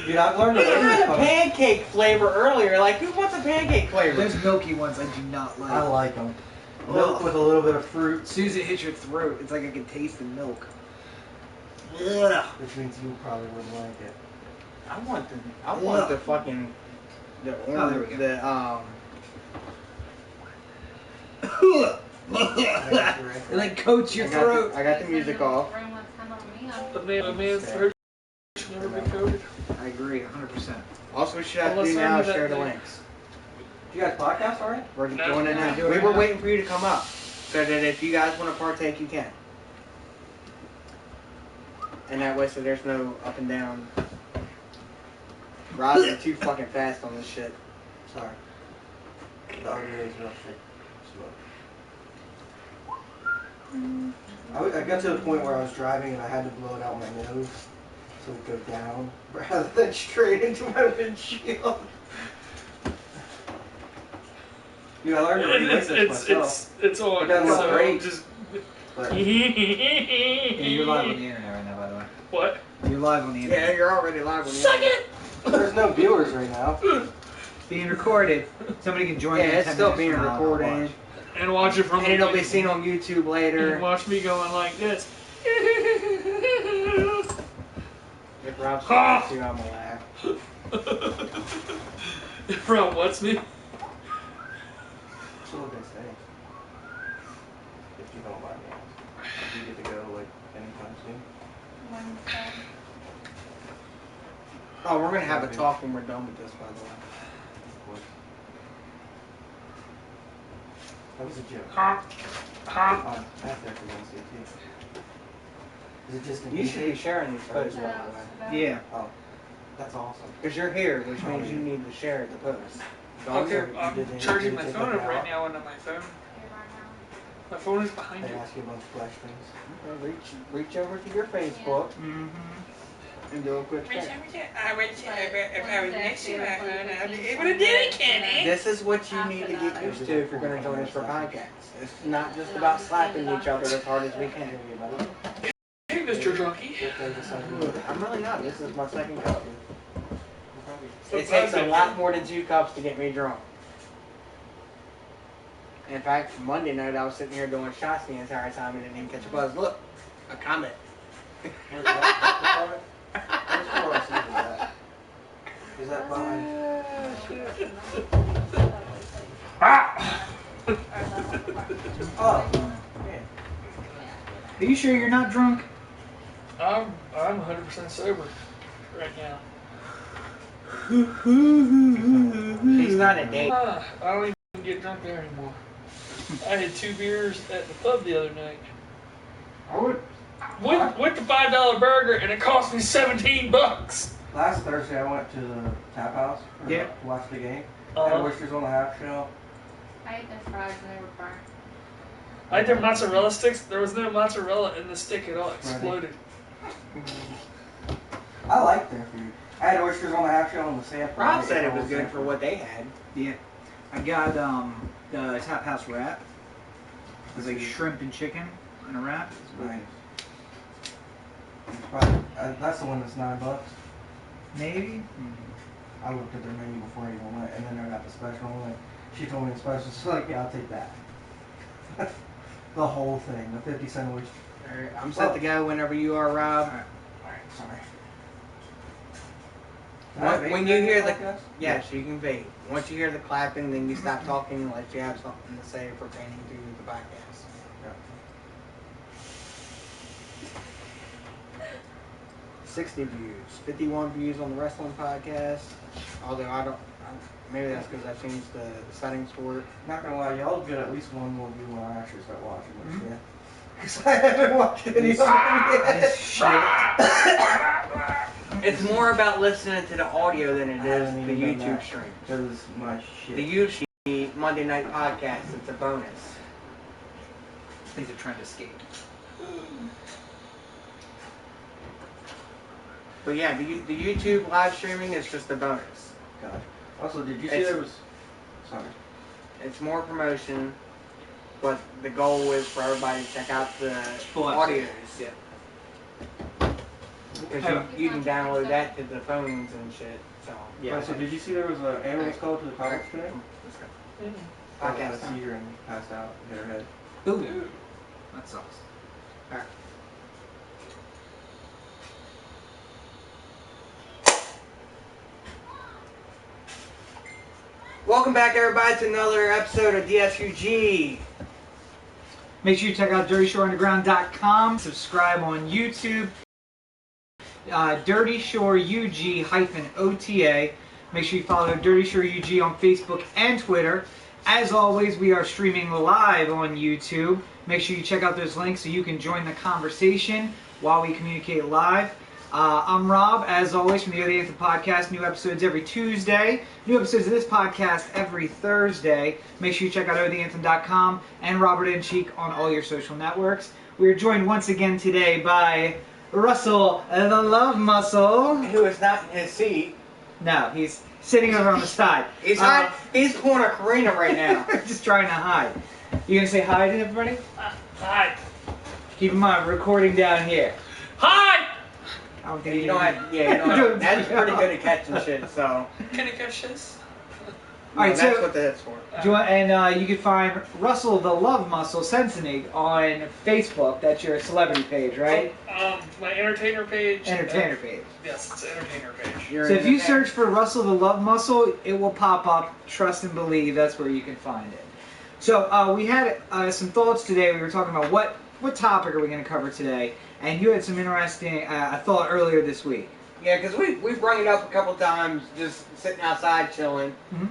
Dude, I've learned to You had a pancake flavor earlier. Like, who wants a pancake flavor? Those milky ones I do not like. I like them. Milk with a little bit of fruit. As soon as it hits your throat, it's like I can taste the milk. Ugh. Which means you probably wouldn't like it. I want the fucking the orange, It like coats your throat. I got the music off. A man's throat should never be coated. I agree, 100%. Also, what should I do now is share the links. You guys podcast already? We're doing it now. We were waiting for you to come up, so that if you guys want to partake, you can. And that way, so there's no up and down. Rob's too fucking fast on this shit. Sorry. The audio is real slow. I got to the point where I was driving and I had to blow it out my nose so it would go down rather than straight into my windshield. Dude, I learned to remix this myself. It's on. It doesn't look So great. just. But Yeah, you're live on the internet right now, by the way. What? You're live on the internet. Yeah, you're already live on the Suck internet. it! there's no viewers right now. Being recorded. Somebody can join Yeah, in it's 10 still minutes being from now and recorded. watch. And watch it from And it'll be seen on YouTube later. And watch me going like this. If Rob's trying to, I'm gonna laugh. Rob, what's me? So what they say. If you don't mind me asking. You get to go like anytime soon. Oh, we're gonna have a talk when we're done with this, by the way. Of course. That was a joke. Oh, that's there for NCT. Is it just an You should be sharing these posts, by the way. Yeah. Oh, that's awesome. Because you're here, which means you need to share the post. Okay, you I'm didn't- charging you my didn't phone take up it right out? now onto my phone. My phone is behind They you. ask you a bunch of questions. Okay, reach over to your Facebook and do a quick check. If I was next to my phone, I'd be able to do it, Kenny. This is what you need to get used to if you're going to join us for podcasts. It's not just about slapping each other as hard as we can. Hey, Mr. Drunky. I'm really not. This is my second cup. It takes a lot more than 2 cups to get me drunk. In fact, Monday night I was sitting here doing shots the entire time and didn't even catch a buzz. Look, a comment. Is that behind? Oh, man. Are you sure you're not drunk? I'm 100% sober right now. He's not a date. I don't even get drunk there anymore. I had 2 beers at the pub the other night. I would. With the $5 burger, and it cost me $17. Last Thursday I went to the tap house to watch the game. Had oysters on the half shell. I ate their fries and they were burnt. I had their mozzarella sticks. There was no mozzarella in the stick. It all exploded. I like their food. I had oysters on the half shell and the sample. Rob said it was good for what they had. Yeah. I got the Tap House wrap. It was like shrimp and chicken in a wrap. It's Nice. Probably, that's the one that's $9. Maybe. I looked at their menu before I even went, and then I got the special. I'm like, she told me the special. She's like, yeah, I'll take that. The whole thing, the 50-cent oyster. Alright, I'm set to go whenever you are, Rob. Alright, sorry. When you hear the yes, you can vape. Once you hear the clapping, then you stop talking unless you have something to say pertaining to the podcast. Yeah. 60 views, 51 views on the wrestling podcast. Although maybe that's because I changed the settings for it. Not gonna lie, y'all get at least one more view when I actually start watching this shit. Because I haven't watched any of them yet. It's more about listening to the audio than it is the YouTube stream. Because my shit. The YouTube Monday night podcast, it's a bonus. Things are trying to escape. But yeah, the YouTube live streaming is just a bonus. Gotcha. Also, did you see there was... Sorry. It's more promotion, but the goal is for everybody to check out the Full audios. Yeah. Because Oh. you can download that to the phones and shit. So Yeah. So did you see there was an ambulance call to the college today? Let's go. Mm. I had a Podcast time. seizure and passed out, hit her head. Ooh. That sucks. Alright. Welcome back, everybody, to another episode of DSUG. Make sure you check out DirtyShoreUnderground.com. Subscribe on YouTube. Dirty Shore UG-OTA. Make sure you follow Dirty Shore UG on Facebook and Twitter. As always, we are streaming live on YouTube. Make sure you check out those links so you can join the conversation while we communicate live. I'm Rob, as always, from the Other Anthem Podcast. New episodes every Tuesday. New episodes of this podcast every Thursday. Make sure you check out OTheAnthem.com and Robert and Cheek on all your social networks. We are joined once again today by Russell, the Love Muscle. Who is not in his seat. No, he's sitting over on the side. He's pulling a Karina right now. Just trying to hide. You gonna say hi to everybody? Hi. Keep in mind, we're recording down here. Hi! I don't think You don't have, yeah, you don't have, that's pretty good at catching shit, so. Can I catch this? Alright, that's so- what that's for. Do you want, and you can find Russell the Love Muscle Sensenig on Facebook. That's your celebrity page, right? My entertainer page. Entertainer page. Yes, it's an entertainer page. You're So in if you the- search for Russell the Love Muscle, it will pop up. Trust and believe, that's where you can find it. So we had some thoughts today. We were talking about what topic are we going to cover today, and you had some interesting thought earlier this week. Yeah, because we brought it up a couple times, just sitting outside chilling. Mhm.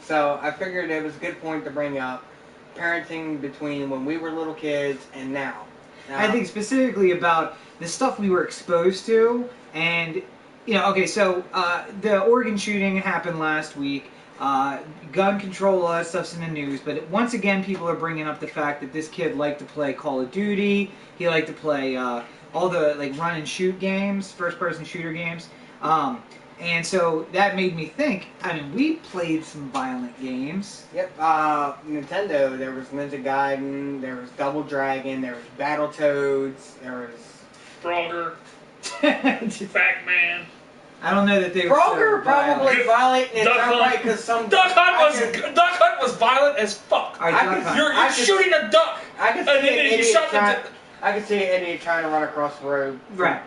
So I figured it was a good point to bring up parenting between when we were little kids and now. I think specifically about the stuff we were exposed to, and okay, so the Oregon shooting happened last week. Gun control, all that stuff's in the news, but once again, people are bringing up the fact that this kid liked to play Call of Duty. He liked to play all the run and shoot games, first-person shooter games. And so that made me think, I mean, we played some violent games. Yep, Nintendo, there was Ninja Gaiden, there was Double Dragon, there was Battletoads, there was... Frogger, I Pac-Man. don't know that they were Frogger so probably violent. violent in its Duck own Hunt. right, because some... Duck Hunt was violent as fuck. All right, I Duck could- Hunt. You're I could- shooting a duck. I could see And then an you idiot shot the trying... duck. I could see an idiot trying to run across the road. Right.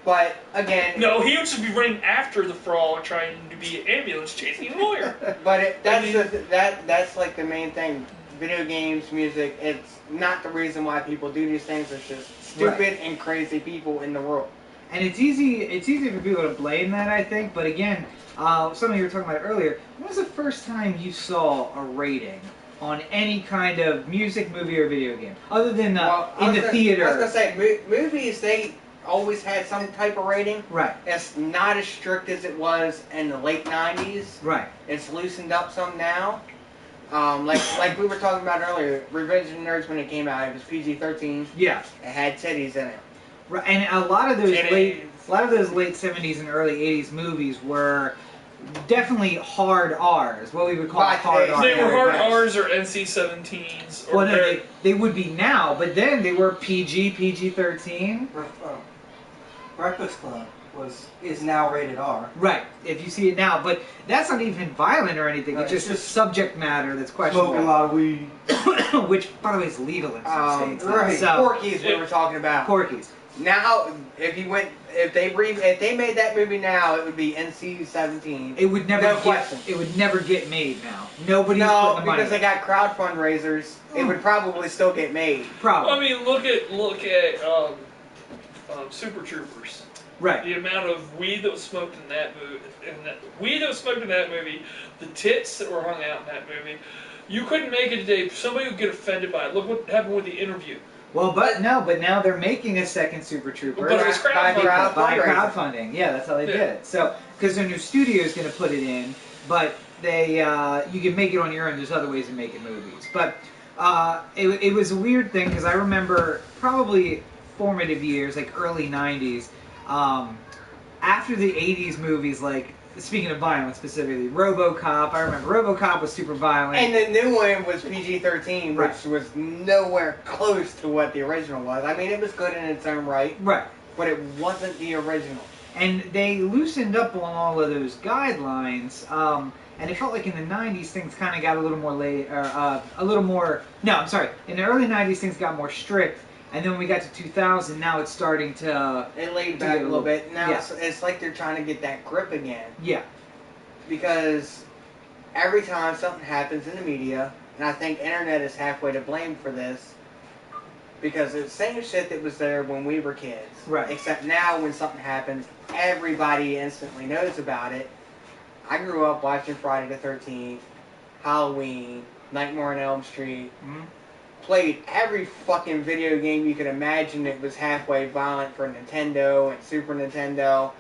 But, again... No, he would just be running after the frog, trying to be an ambulance chasing a lawyer. But that's like the main thing. Video games, music, it's not the reason why people do these things. It's just stupid and crazy people in the world. And it's easy for people to blame that, I think. But again, something you were talking about earlier, when was the first time you saw a rating on any kind of music, movie, or video game? Other than in the theater. I was going to say, movies, they always had some type of rating. Right, It's not as strict as it was in the late 90s. right. It's loosened up some now. Like we were talking about earlier, Revenge of the Nerds, when it came out, it was PG-13. Yeah. It had titties in it. Right. And a lot of those Titties. late 70s and early 80s movies were definitely hard R's, what we would call By hard today's R's. They were hard Yes. R's or NC-17s. Or Well, no, they would be now, but then they were PG-13. Breakfast Club is now rated R. Right, if you see it now, but that's not even violent or anything. Right, It's just it's just subject matter that's Smoking a questionable. lot of weed. Which, by the way, is legal in some states. now. Right, So, Porky's we were talking about. Corky's. Now, if they made that movie now, it would be NC-17. It would never No get. question. It would never get made now. Nobody's No, putting the money. because they got crowd fundraisers, it would probably still get made. Probably. I mean, look at Super Troopers. Right. The amount of weed that was smoked in that movie, the tits that were hung out in that movie. You couldn't make it today. Somebody would get offended by it. Look what happened with the Interview. Well, but now they're making a second Super Trooper. But it was By crowdfunding. Yeah, that's how they did it. So, because their new studio is going to put it in, but they you can make it on your own. There's other ways of making movies. But it was a weird thing because I remember probably formative years, like early 90s, after the 80s movies, like, speaking of violence specifically, RoboCop. I remember RoboCop was super violent. And the new one was PG-13, which Right. was nowhere close to what the original was. I mean, it was good in its own right, Right. but it wasn't the original. And they loosened up on all of those guidelines. And it felt like in the 90s things kind of got a little more in the early 90s things got more strict, and then when we got to 2000, now it's starting to... It laid to back get a little bit. Now yeah. it's like they're trying to get that grip again. Yeah. Because every time something happens in the media, and I think internet is halfway to blame for this, because it's the same shit that was there when we were kids. Right. Except now when something happens, everybody instantly knows about it. I grew up watching Friday the 13th, Halloween, Nightmare on Elm Street. Mm-hmm. Played every fucking video game you could imagine that was halfway violent for Nintendo and Super Nintendo.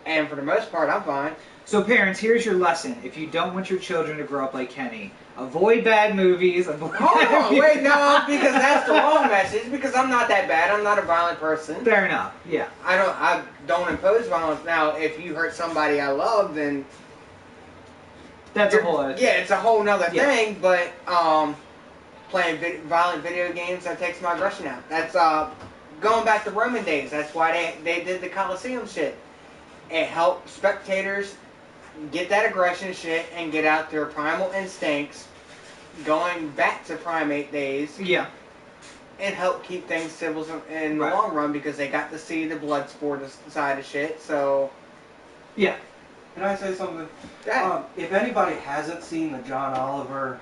And for the most part, I'm fine. So parents, here's your lesson. If you don't want your children to grow up like Kenny, avoid bad movies. Hold on, wait, no, because that's the wrong message. Because I'm not that bad. I'm not a violent person. Fair enough. Yeah. I don't impose violence. Now, if you hurt somebody I love, then That's a whole other yeah, it's a whole nother Yeah. thing. But playing violent video games, that takes my aggression out. That's going back to Roman days. That's why they did the Colosseum shit. It helped spectators get that aggression shit and get out their primal instincts, going back to primate days. Yeah. And help keep things civil in the Right. long run because they got to see the blood sport side of shit. So Yeah. Can I say something? yeah, If anybody hasn't seen the John Oliver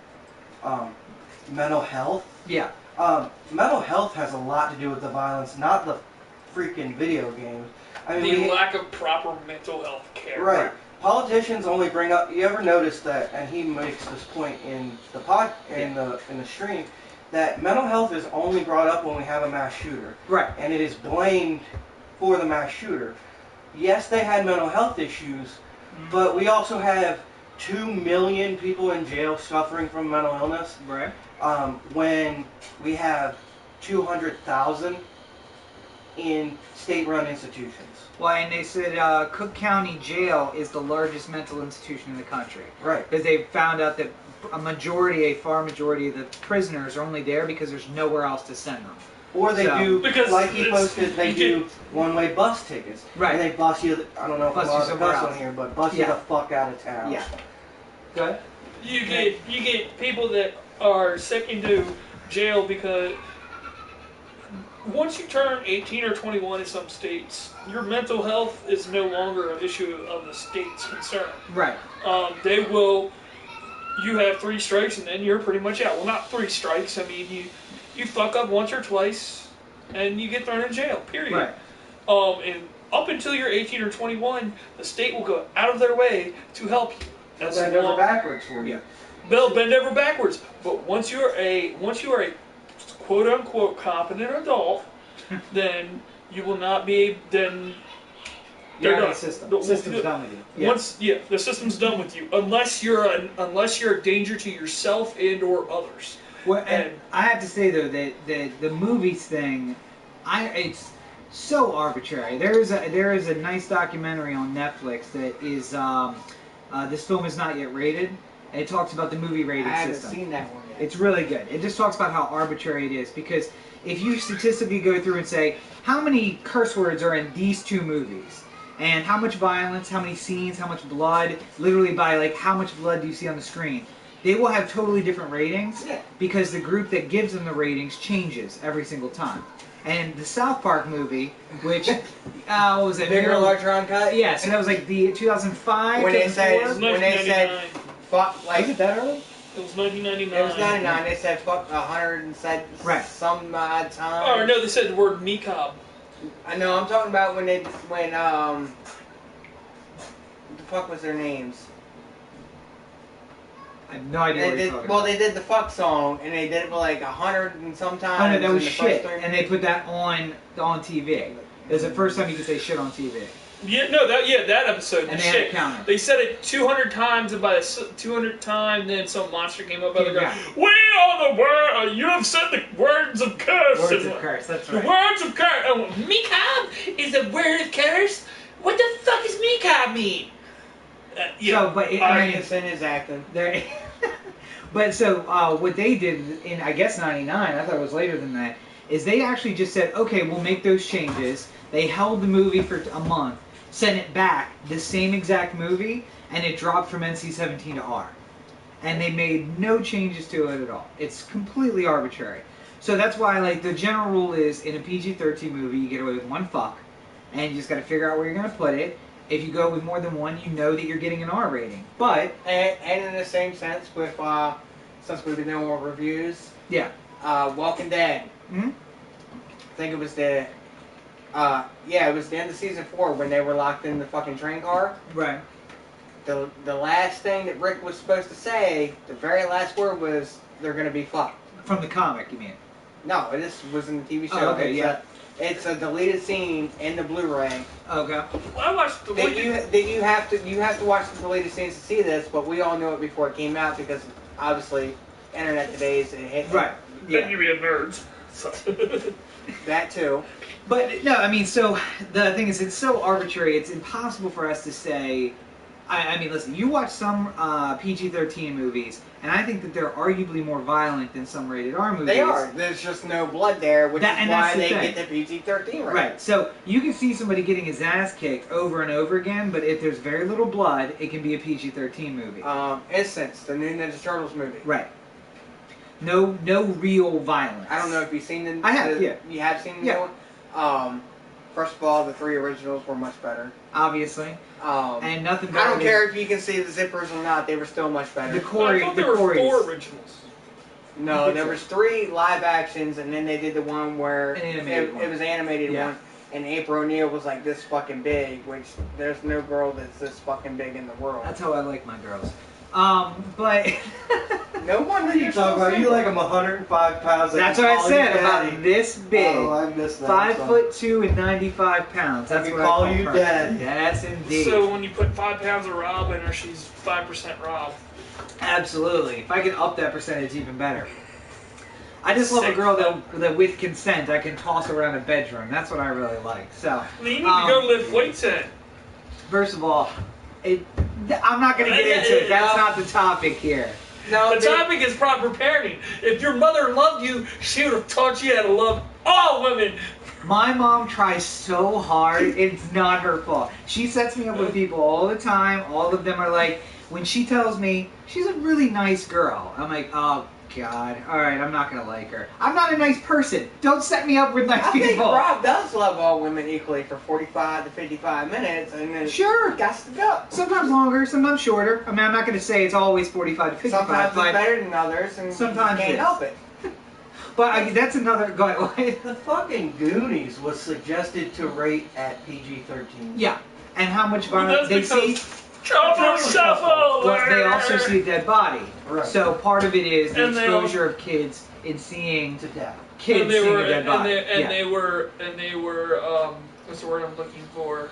Mental Health, Yeah. Mental health has a lot to do with the violence, not the freaking video games. I The mean, lack of proper mental health care. right. Politicians only bring up. You ever notice that? And he makes this point in the in the stream that mental health is only brought up when we have a mass shooter, Right. and it is blamed for the mass shooter. Yes, they had mental health issues, but we also have 2 million people in jail suffering from mental illness. Right. When we have 200,000 in state-run institutions. Well, and they said Cook County Jail is the largest mental institution in the country. Right. Because they found out that a far majority of the prisoners are only there because there's nowhere else to send them. Or they So- do, Because like he it's- posted, they you do one-way bus tickets. Right. And they bus you, I don't know if I'm Bus you allowed to somewhere cuss on else. here, but bus you Yeah. the fuck out of town. Yeah. Go ahead. You get people that are sent into jail because once you turn 18 or 21 in some states, your mental health is no longer an issue of the state's concern. Right. They will. You have 3 strikes and then you're pretty much out. Well, not 3 strikes. I mean, you fuck up once or twice and you get thrown in jail. Period. Right. And up until you're 18 or 21, the state will go out of their way to help you. That's Bend over backwards for you. They'll bend over backwards. But once you are a quote unquote competent adult, then you will not be then. You're they're out of done. the system. The- The system's done with you. Yeah. Once the system's done with you, unless you're a danger to yourself and or others. Well, and I have to say though that the movies thing, it's so arbitrary. There is a nice documentary on Netflix that is this film is not yet rated, and it talks about the movie I rating haven't system. seen that one yet. It's really good. It just talks about how arbitrary it is because if you statistically go through and say how many curse words are in these 2 movies and how much violence, how many scenes, how much blood, literally by like how much blood do you see on the screen, they will have totally different ratings because the group that gives them the ratings changes every single time. And the South Park movie, which what was it? Bigger, larger, uncut. Yeah, so that was like the 2005. When they said 2004? fuck, like Was it that early? It was 1999. it was 99. They said fuck 100 and said Right. some odd time. Oh no, they said the word niqab. I know. I'm talking about when what the fuck was their names? I have no idea what you're talking about. They did the fuck song and they did it for like 100 and some times. Oh no, that in was the shit, first 3 and they put that on TV. It was the first time you could say shit on TV. Yeah, no, that episode. And the they had a shit. counter. They said it 200 times, and by the 200th time, then some monster came up out of the Yeah. ground. We are the word. You have said the words of curse. Words of curse. That's The right. words of curse. Oh, Mikab is a word of curse. What the fuck does Mikab mean? So, but Arkinson is acting. But so what they did in I guess '99, I thought it was later than that, is they actually just said, okay, we'll make those changes. They held the movie for a month, sent it back, the same exact movie, and it dropped from NC-17 to R. And they made no changes to it at all. It's completely arbitrary. So that's why, like, the general rule is, in a PG-13 movie, you get away with one fuck, and you just got to figure out where you're going to put it. If you go with more than one, you know that you're getting an R rating. But And in the same sense, with since we've been doing more reviews, yeah, Walking Dead. hmm I think it was it was the end of season 4 when they were locked in the fucking train car. right. The last thing that Rick was supposed to say, the very last word was, "They're gonna be fucked." From the comic, you mean? No, this was in the TV show. Oh, okay, It's a deleted scene in the Blu-ray. Okay. Well, I watched the That you have to watch the deleted scenes to see this, but we all knew it before it came out because obviously internet today's it hit Right. Then Yeah. you be a nerd. So. that too. But no, I mean, so the thing is, it's so arbitrary. It's impossible for us to say. I mean, listen, you watch some PG-13 movies, and I think that they're arguably more violent than some rated R movies. They are. There's just no blood there, which is why that's the they thing. get the PG-13 rating. Right. So you can see somebody getting his ass kicked over and over again, but if there's very little blood, it can be a PG-13 movie. Instance, the new Ninja Turtles movie. Right. No real violence. I don't know if you've seen the. I have, yeah. You have seen the Yeah. new one. First of all, the 3 originals were much better. Obviously. And nothing better I don't than care if you can see the zippers or not; they were still much better. the I Corey. thought The there were Corey's. 4 originals. No, there was 3 live actions, and then they did the one where An animated one. it was animated Yeah. one, and April O'Neil was like this fucking big, which there's no girl that's this fucking big in the world. That's how I like my girls. But No wonder What are you're you so talking about? You single. like them 105 pounds. Like that's you what I call said you about daddy. this big. Oh, I missed that. 5'2" and 95 pounds. That's Let me what call I you her. daddy. Yes, indeed. So when you put 5 pounds of Rob in her, she's 5% Rob. Absolutely. If I can up that percentage, even better. I just love a Sick. girl that with consent, I can toss around a bedroom. That's what I really like. So, I mean, you need to go lift weights in. first of all, I'm not going to get into it. That's not the topic here. No, The topic is proper parenting. If your mother loved you, she would have taught you how to love all women. My mom tries so hard, it's not her fault. She sets me up with people all the time. All of them are like, when she tells me she's a really nice girl, I'm like, oh God, all right, I'm not gonna like her. I'm not a nice person. Don't set me up with nice I think people. Rob does love all women equally for 45 to 55 minutes, and then Sure. got to go. Sometimes longer, sometimes shorter. I mean, I'm not gonna say it's always 45 to 55, Sometimes it's but better than others, and sometimes you it can't is. help it. that's another. Go ahead. The fucking Goonies was suggested to rate at PG-13. Yeah, and how much Well, violence that's they see. because Trouble Shuffle! Well, they also see a dead body. Right. So part of it is the And they exposure of kids in seeing To death. kids and they seeing were, a dead and body. they, and Yeah. they were, what's the word I'm looking for?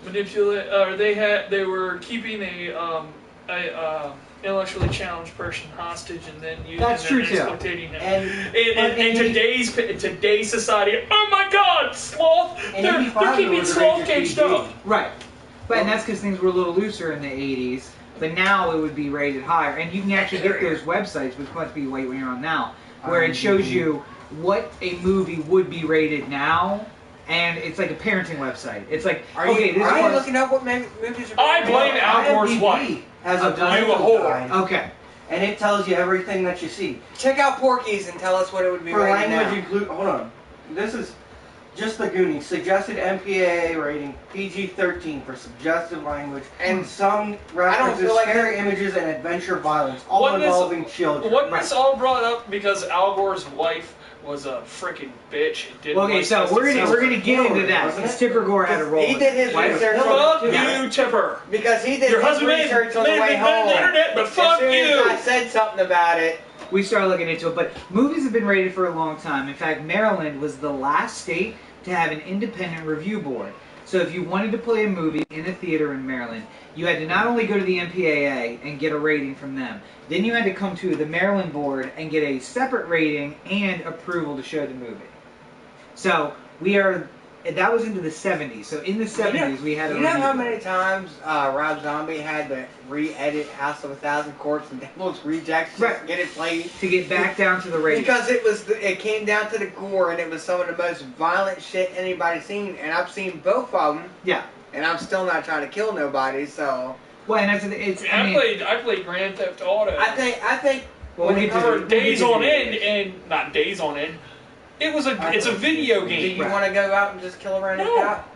Manipulate, or they were keeping a intellectually challenged person hostage and then using That's them true, and too. exploitating him. And In today's society, oh my God, sloth! And They're 85 keeping was sloth rated caged PG. up. Right. But and that's because things were a little looser in the 80s. But now it would be rated higher. And you can actually get those websites, which must be the way you're on now, where it shows you what a movie would be rated now. And it's like a parenting website. It's like, Are okay, you, this are is you what- looking up what movies are I being blame made? Al Gore's IMDb wife. has a You a parental whore. guide, Okay. and it tells you everything that you see. Check out Porky's and tell us what it would be For rated language now. include, hold on. This is just the Goonies. Suggested MPAA rating PG-13 for suggestive language and some references, feel like scary images, and adventure violence, all Wasn't this- involving children. Wasn't this all brought up because Al Gore's wife was a freaking bitch and didn't Okay, like so we're gonna Silver. get into that. Wasn't Because it? Tipper Gore had a role. He in did it. his Why- research Fuck on you, Tipper. because he did Your his husband research on the may way have invented home. the internet, but fuck as soon you. as I said something about it. We started looking into it, but movies have been rated for a long time. In fact, Maryland was the last state to have an independent review board. So if you wanted to play a movie in a theater in Maryland, you had to not only go to the MPAA and get a rating from them, then you had to come to the Maryland board and get a separate rating and approval to show the movie. So we are that was into the 70s. So in the 70s, we had a You know how review. many times Rob Zombie had to re-edit House of a Thousand Corpses and Devil's Rejects just to get it played? To get back down to the rating. Because it came down to the gore, and it was some of the most violent shit anybody's seen, and I've seen both of them. Yeah. And I'm still not trying to kill nobody, so. Well, and I played Grand Theft Auto. I think. Well, for days on end, and not days on end. It's a video Do game. you want to go out and just kill a random cop?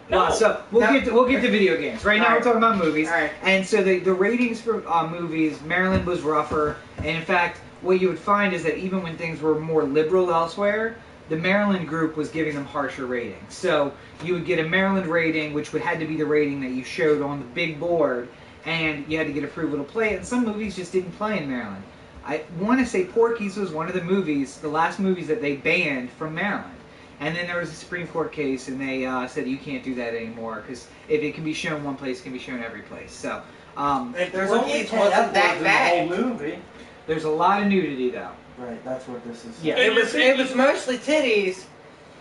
No. So we'll get to video games. Right now we're talking about movies. All right. And so the ratings for movies, Maryland was rougher. And in fact, what you would find is that even when things were more liberal elsewhere, the Maryland group was giving them harsher ratings. So you would get a Maryland rating, which would had to be the rating that you showed on the big board, and you had to get approval to play it. And some movies just didn't play in Maryland. I want to say Porky's was one of the movies, the last movies that they banned from Maryland. And then there was a Supreme Court case, and they said you can't do that anymore because if it can be shown one place, it can be shown every place. So If There's Porky's only 10 wasn't that F-words in bad. the whole movie. there's a lot of nudity though. Right, that's what this is. Yeah. It was mostly titties.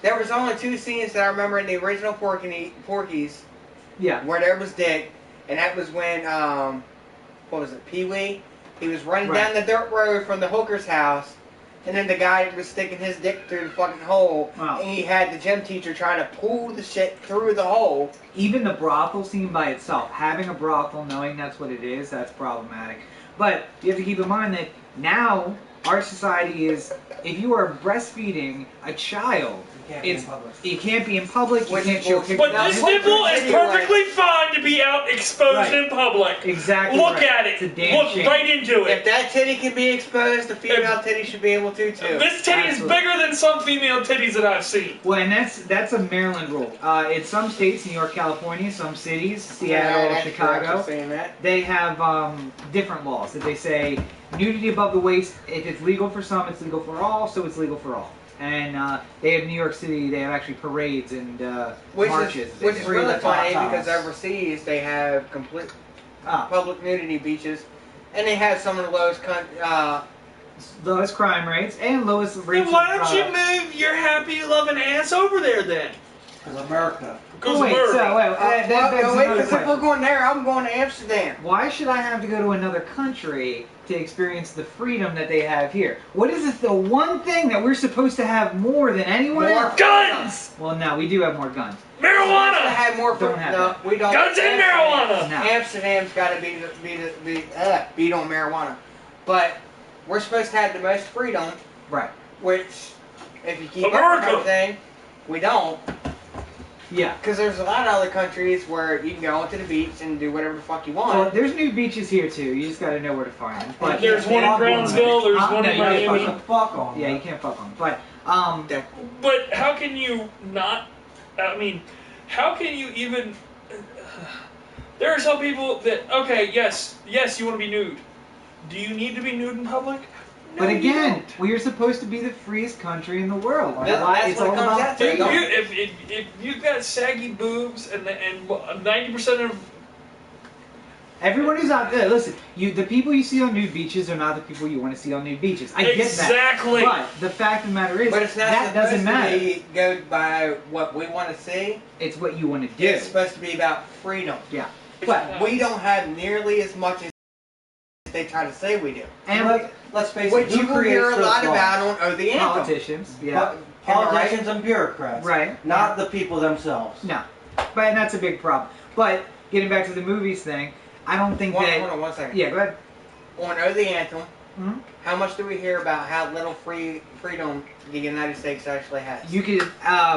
There was only 2 scenes that I remember in the original Porky's Yeah. where there was dick, and that was when what was it, Pee-wee? He was running Right. down the dirt road from the hooker's house, and then the guy was sticking his dick through the fucking hole, Wow. and he had the gym teacher trying to pull the shit through the hole. Even the brothel scene by itself, having a brothel, knowing that's what it is, that's problematic. But you have to keep in mind that now our society is, if you are breastfeeding a child, You can't be in public. you can't be in public, you Which can't is show bullshit. pictures. But this Now, nipple what is video, like- perfectly fine to be out exposed Right. in public. Exactly Look right. at It's a it. damn Look shame. right into If it. that titty can be exposed, the female titty should be able to too. This titty is Absolutely. bigger than some female titties that I've seen. Well, and that's a Maryland rule. In some states, New York, California, some cities, Seattle, that's Chicago, correct for saying that. they have different laws that they say nudity above the waist. If it's legal for some, it's legal for all, so it's legal for all. And they have New York City. They have actually parades and marches. Which is Free really the top funny tops. because overseas they have complete Ah, public nudity beaches, and they have some of the lowest crime rates and lowest rates. Then why of, don't you move your happy loving ass over there then? Because America. Goes wait, America. so wait, that begs another because if we're question. going there, I'm going to Amsterdam. Why should I have to go to another country to experience the freedom that they have here? What is it, the one thing that we're supposed to have more than anyone More else? Guns! Well, no, we do have more guns. To Marijuana! have more Don't have no, that. we don't. Guns and marijuana! No. Amsterdam's got to beat on marijuana, but we're supposed to have the most freedom, Right. which, if you keep up America. with everything, we don't. Yeah. Because there's a lot of other countries where you can go onto the beach and do whatever the fuck you want. Well, there's new beaches here too. You just got to know where to find them. But There's one in Brownsville, there's one no, in you can't Miami. fuck 'em. Fuck on. Yeah, you can't fuck them. But But how can you not? I mean, how can you even? There are some people that yes, you want to be nude. Do you need to be nude in public? No, but you again, don't. we are supposed to be the freest country in the world. That's It's what it all comes about down to. freedom. If you've got saggy boobs and 90% of Everyone who's out there, listen, the people you see on nude beaches are not the people you want to see on nude beaches. I get that. Exactly. But the fact of the matter is, But it's not that supposed doesn't matter. to be go by what we want to see. It's what you want to do. It's supposed to be about freedom. Yeah. But, We don't have nearly as much as they try to say we do. and Let's face it. Which Who you will creates hear a those lot laws? about on Oh the Anthem. politicians, yeah. Politicians and bureaucrats. Right. Not the people themselves. No. But that's a big problem. But, getting back to the movies thing, I don't think Hold that... on 1 second. Yeah, go ahead. On Oh the Anthem, Mhm. how much do we hear about how little freedom the United States actually has? You can,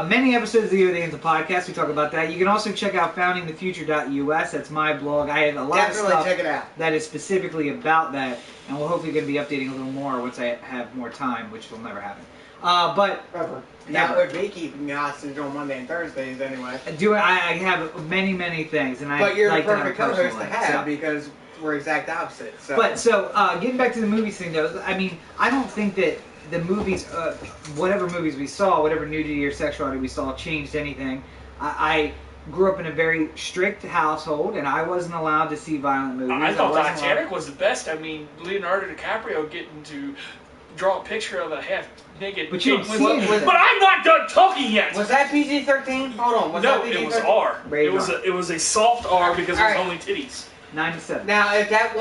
many episodes of the Anthem podcast, we talk about that. You can also check out foundingthefuture.us. That's my blog. I have a lot Definitely of stuff check it out. that is specifically about that, and we're hopefully going to be updating a little more once I have more time, which will never happen. But Ever. That never. would be keeping me hostage on Monday and Thursdays anyway. I have many things, and I But you're like the to have a perfect co-host personal to life, have so. because we're exact opposites. So. But getting back to the movies thing though, I mean, I don't think that the movies, whatever movies we saw, whatever nudity or sexuality we saw, changed anything. I grew up in a very strict household, and I wasn't allowed to see violent movies. I thought wasn't Titanic was the best. I mean, Leonardo DiCaprio getting to draw a picture of a half naked. But you don't see anything. But I'm not done talking yet. Was that PG-13? Hold on. Was No, that PG-13? it was R. Rated R. It was a soft R because it was Alright. only titties. 97. Now, if that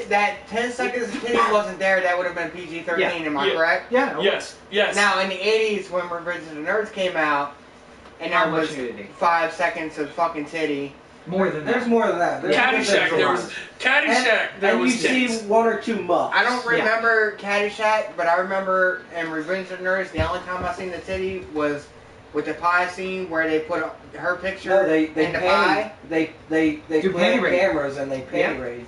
that 10 seconds of titty wasn't there, that would have been PG-13. Yeah. Am I Yeah. correct? Yeah. Yes. Yes. Now, in the 80s, when Revenge of the Nerds came out, and How there much was nudity? 5 seconds of fucking titty. More than that. There's more than that. There's Caddyshack. there's There a was lot. Caddyshack. There and was you see tits. one or two muffs. I don't remember Caddyshack, but I remember in Revenge of the Nerds, the only time I seen the titty was with the pie scene where they put her picture No, they in the panty, pie. they Do plant panty raid. cameras and they Yeah. panty raid.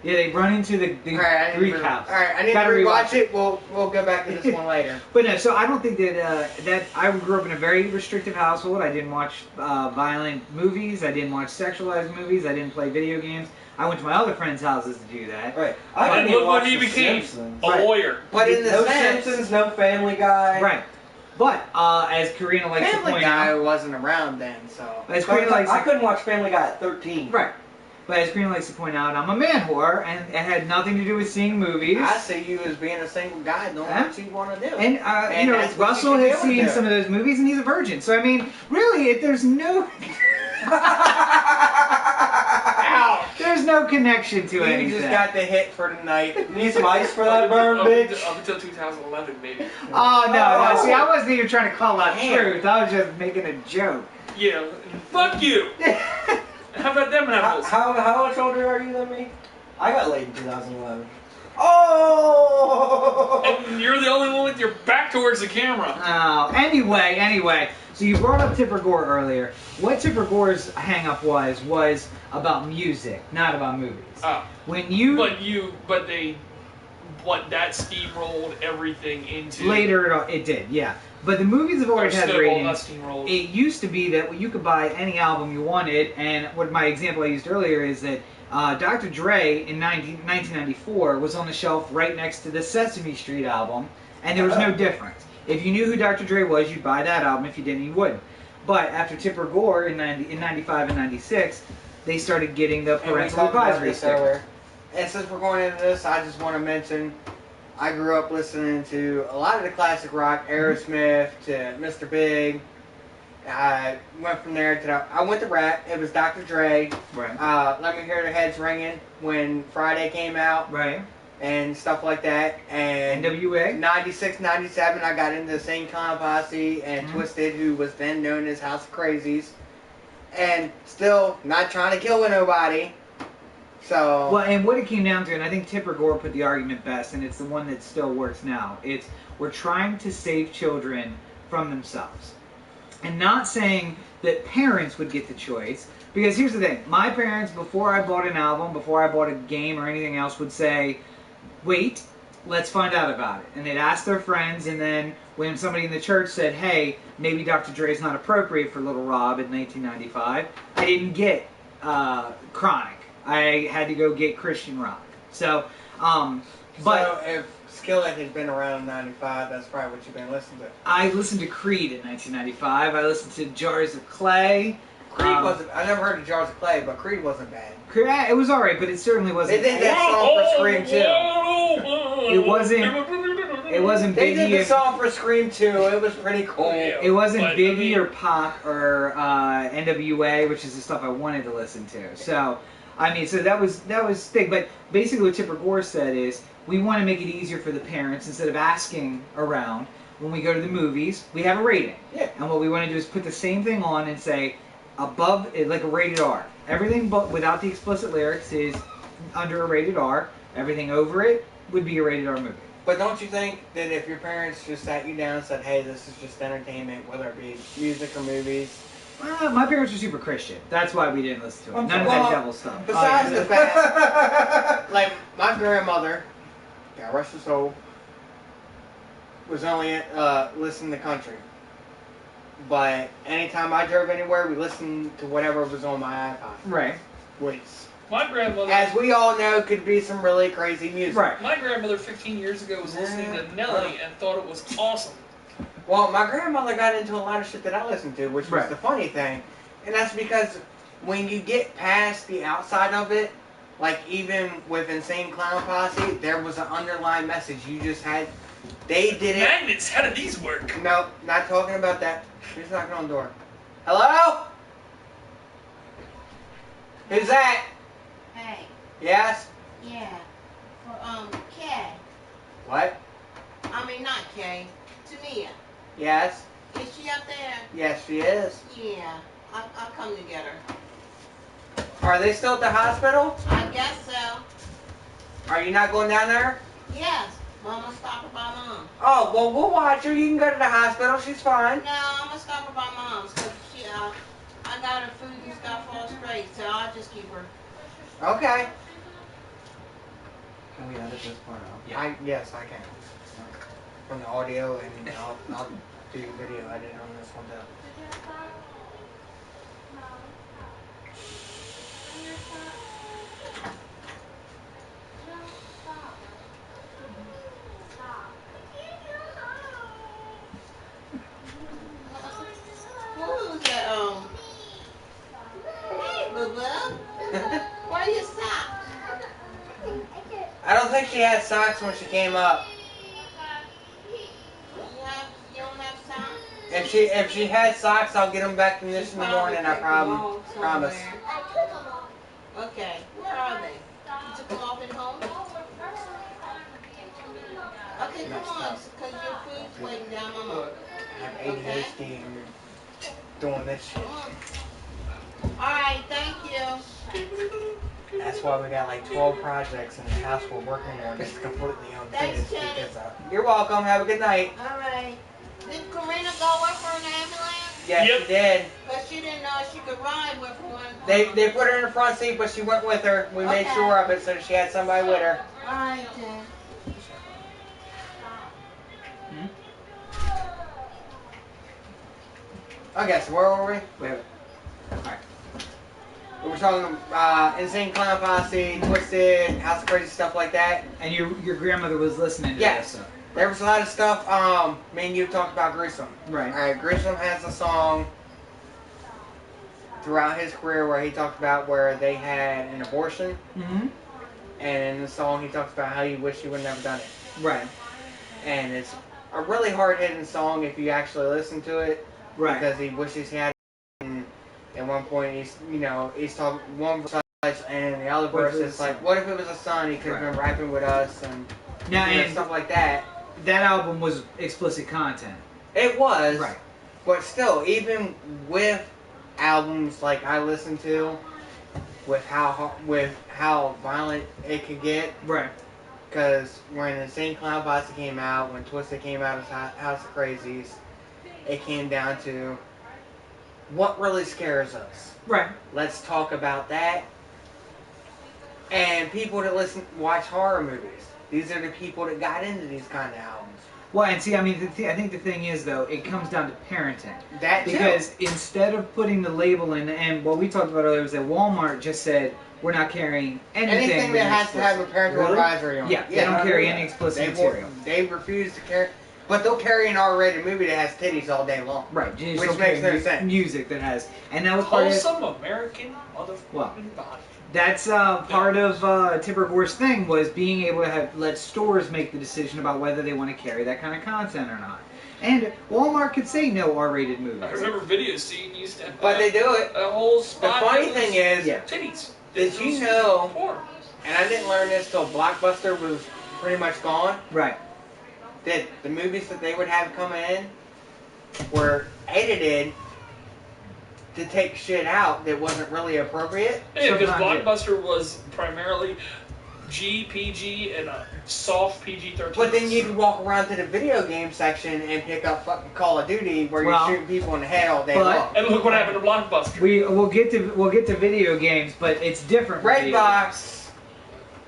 Yeah, they run into the Alright, Greek house. Alright, I need Gotta to rewatch rewatch it. We'll go back to this one later. But no, so I don't think that I grew up in a very restrictive household. I didn't watch violent movies. I didn't watch sexualized movies. I didn't play video games. I went to my other friends' houses to do that. Right. And I didn't look watch what he The became. Simpsons. A Right. lawyer. But in the No sense, Simpsons, no Family Guy. Right. But as Karina likes to Family point Guy out, wasn't around then, so. as Karina likes I to, couldn't watch Family Guy at 13. right. But as Karina likes to point out, I'm a man whore, and it had nothing to do with seeing movies. I see you as being a single guy doing what you want to do. And, And you know, that's what Russell you should has be able to seen do. some of those movies, and he's a virgin. So, I mean, really, there's no... Ow! There's no connection to You anything. just got the hit for the night. Need some ice for that burn, bitch? Up until 2011, maybe. Oh, no. See, I wasn't even trying to call out Damn. truth. I was just making a joke. Yeah. Fuck you. How about them apples? How much older are you than me? I got laid in 2011. Oh! And you're the only one with your back towards the camera. Oh, anyway. So you brought up Tipper Gore earlier. What Tipper Gore's hang-up was about music, not about movies. Oh. When you... But that steamrolled everything into... Later it did, yeah. But the movies have always had ratings. Steamrolled. It used to be that you could buy any album you wanted, and what my example I used earlier is that Dr. Dre in 1994 was on the shelf right next to the Sesame Street album, and there was no difference. If you knew who Dr. Dre was, you'd buy that album. If you didn't, you wouldn't. But after Tipper Gore in 95 and 96, they started getting the And we parental talked about advisory this sticker. earlier. And since we're going into this, I just want to mention I grew up listening to a lot of the classic rock, Aerosmith to Mr. Big. I went from there to I went to rap. It was Dr. Dre. Right. Let Me Hear the Heads Ringing when Friday came out Right. and stuff like that. And NWA. 96, 97, I got into the same kind of posse and Mhm. Twisted, who was then known as House of Crazies. And still not trying to kill nobody. So. Well, and what it came down to, and I think Tipper Gore put the argument best, and it's the one that still works now, it's we're trying to save children from themselves. And not saying that parents would get the choice, because here's the thing. My parents, before I bought an album, before I bought a game or anything else, would say, wait, let's find out about it. And they'd ask their friends, and then when somebody in the church said, hey, maybe Dr. Dre's not appropriate for Little Rob in 1995, I didn't get Chronic. I had to go get Christian rock. So, but So if Skillet had been around in 95, that's probably what you've been listening to. I listened to Creed in 1995. I listened to Jars of Clay. Creed wasn't, I never heard of Jars of Clay, but Creed wasn't bad. It was alright, but it certainly wasn't. They did that song for Scream 2. It wasn't They did the Biggie. song for Scream 2. It was pretty cool. It wasn't But, Biggie I mean- or Pac or NWA, which is the stuff I wanted to listen to. So, I mean, so that was big. But basically, what Tipper Gore said is we want to make it easier for the parents instead of asking around. When we go to the movies, we have a rating. Yeah. And what we want to do is put the same thing on and say above, like a rated R. Everything but without the explicit lyrics is under a rated R. Everything over it would be a rated R movie. But don't you think that if your parents just sat you down and said, hey, this is just entertainment, whether it be music or movies, My parents were super Christian. That's why we didn't listen to it. None of Well, that devil stuff. besides Oh, yeah. the fact, like, my grandmother, God rest her soul, was only listening to country. But anytime I drove anywhere, we listened to whatever was on my iPod. Right. Which, My grandmother. as we all know, could be some really crazy music. Right. My grandmother 15 years ago was listening to Nelly and thought it was awesome. Well, my grandmother got into a lot of shit that I listened to, which was Right. the funny thing. And that's because when you get past the outside of it, like even with Insane Clown Posse, there was an underlying message. You just had, they did it. Magnets, how do these work? No, not talking about that. Who's knocking on the door? Hello? Who's that? Hey, Yes? yeah. For, Kay. What? I mean, not Kay. Tamia. Yes? Is she up there? Yes, she is. Yeah. I'll come to get her. Are they still at the hospital? I guess so. Are you not going down there? Yes. Mama stop her by Mom. Oh, well, we'll watch her. You can go to the hospital. She's fine. No, I'm gonna stop her by Mom's because she, I got her food and stuff all straight, so I'll just keep her. Okay. Can we edit this part out? Yes, I can. From the audio, and I'll do video edit on this one too. Who's that, Hey, boo-boo. Where you socks? I don't think she had socks when she came up. You don't have socks? If she had socks, I'll get them back from this in the morning. I promise. Okay, where are they? You took them off at home? Okay, come on, because your food's waiting down, Mama. I have ADHD and you're doing this shit. Come on. Alright, thank you. That's why we got like 12 projects in the house we're working on that's completely unfinished. Thanks, Jenny. Because, you're welcome. Have a good night. Alright. Did Karina go with her in the ambulance? Yes, Yep. she did. Because she didn't know she could ride with one. They put her in the front seat, but she went with her. We made Okay. sure of it so that she had somebody with her. Alright, then. Okay, so where were we? Wait. We were talking Insane Clown Posse, Twisted, House of Crazy, stuff like that. And your grandmother was listening to Yes. this stuff. There was a lot of stuff. Me and you talked about Gruesome. Right. Alright, Gruesome has a song throughout his career where he talked about where they had an abortion. Mm-hmm. And in the song he talks about how he wished he would have never done it. Right. And it's a really hard-hitting song if you actually listen to it. Right. Because he wishes he had it. And at one point he's talking one verse and the other verse is like, what if it was a son? He could have been rapping with us and Now, and stuff like that. that album was explicit content. It was. Right. But still, even with albums like I listen to, with how violent it could get, Right. because when Insane Clown Posse came out, when Twisted came out as House of Crazies, it came down to what really scares us. Right. Let's talk about that. And people that watch horror movies, these are the people that got into these kind of albums. Well, and see, I mean, I think the thing is, though, it comes down to parenting. That too. Because instead of putting the label in, and what we talked about earlier was that Walmart just said, we're not carrying anything that has to have a parental advisory on it. Yeah, they don't carry any explicit material. They refuse to carry, but they'll carry an R-rated movie that has titties all day long. Right, Which makes no sense. Music that has, and that was part of Wholesome American motherfucking body. that's part of Tipper Gore's thing was being able to let stores make the decision about whether they want to carry that kind of content or not. And Walmart could say no R-rated movies. I remember Video Scene used to have But they do it. a whole spot. The funny that was thing is, titties. did you know, and I didn't learn this till Blockbuster was pretty much gone, Right. that the movies that they would have come in were edited to take shit out that wasn't really appropriate. Yeah, because Sometimes, Blockbuster was primarily G, PG, and a soft PG-13. But then you could walk around to the video game section and pick up fucking Call of Duty where you're shooting people in the head all day long. And look what happened to Blockbuster. We'll get to video games, but it's different. for video Redbox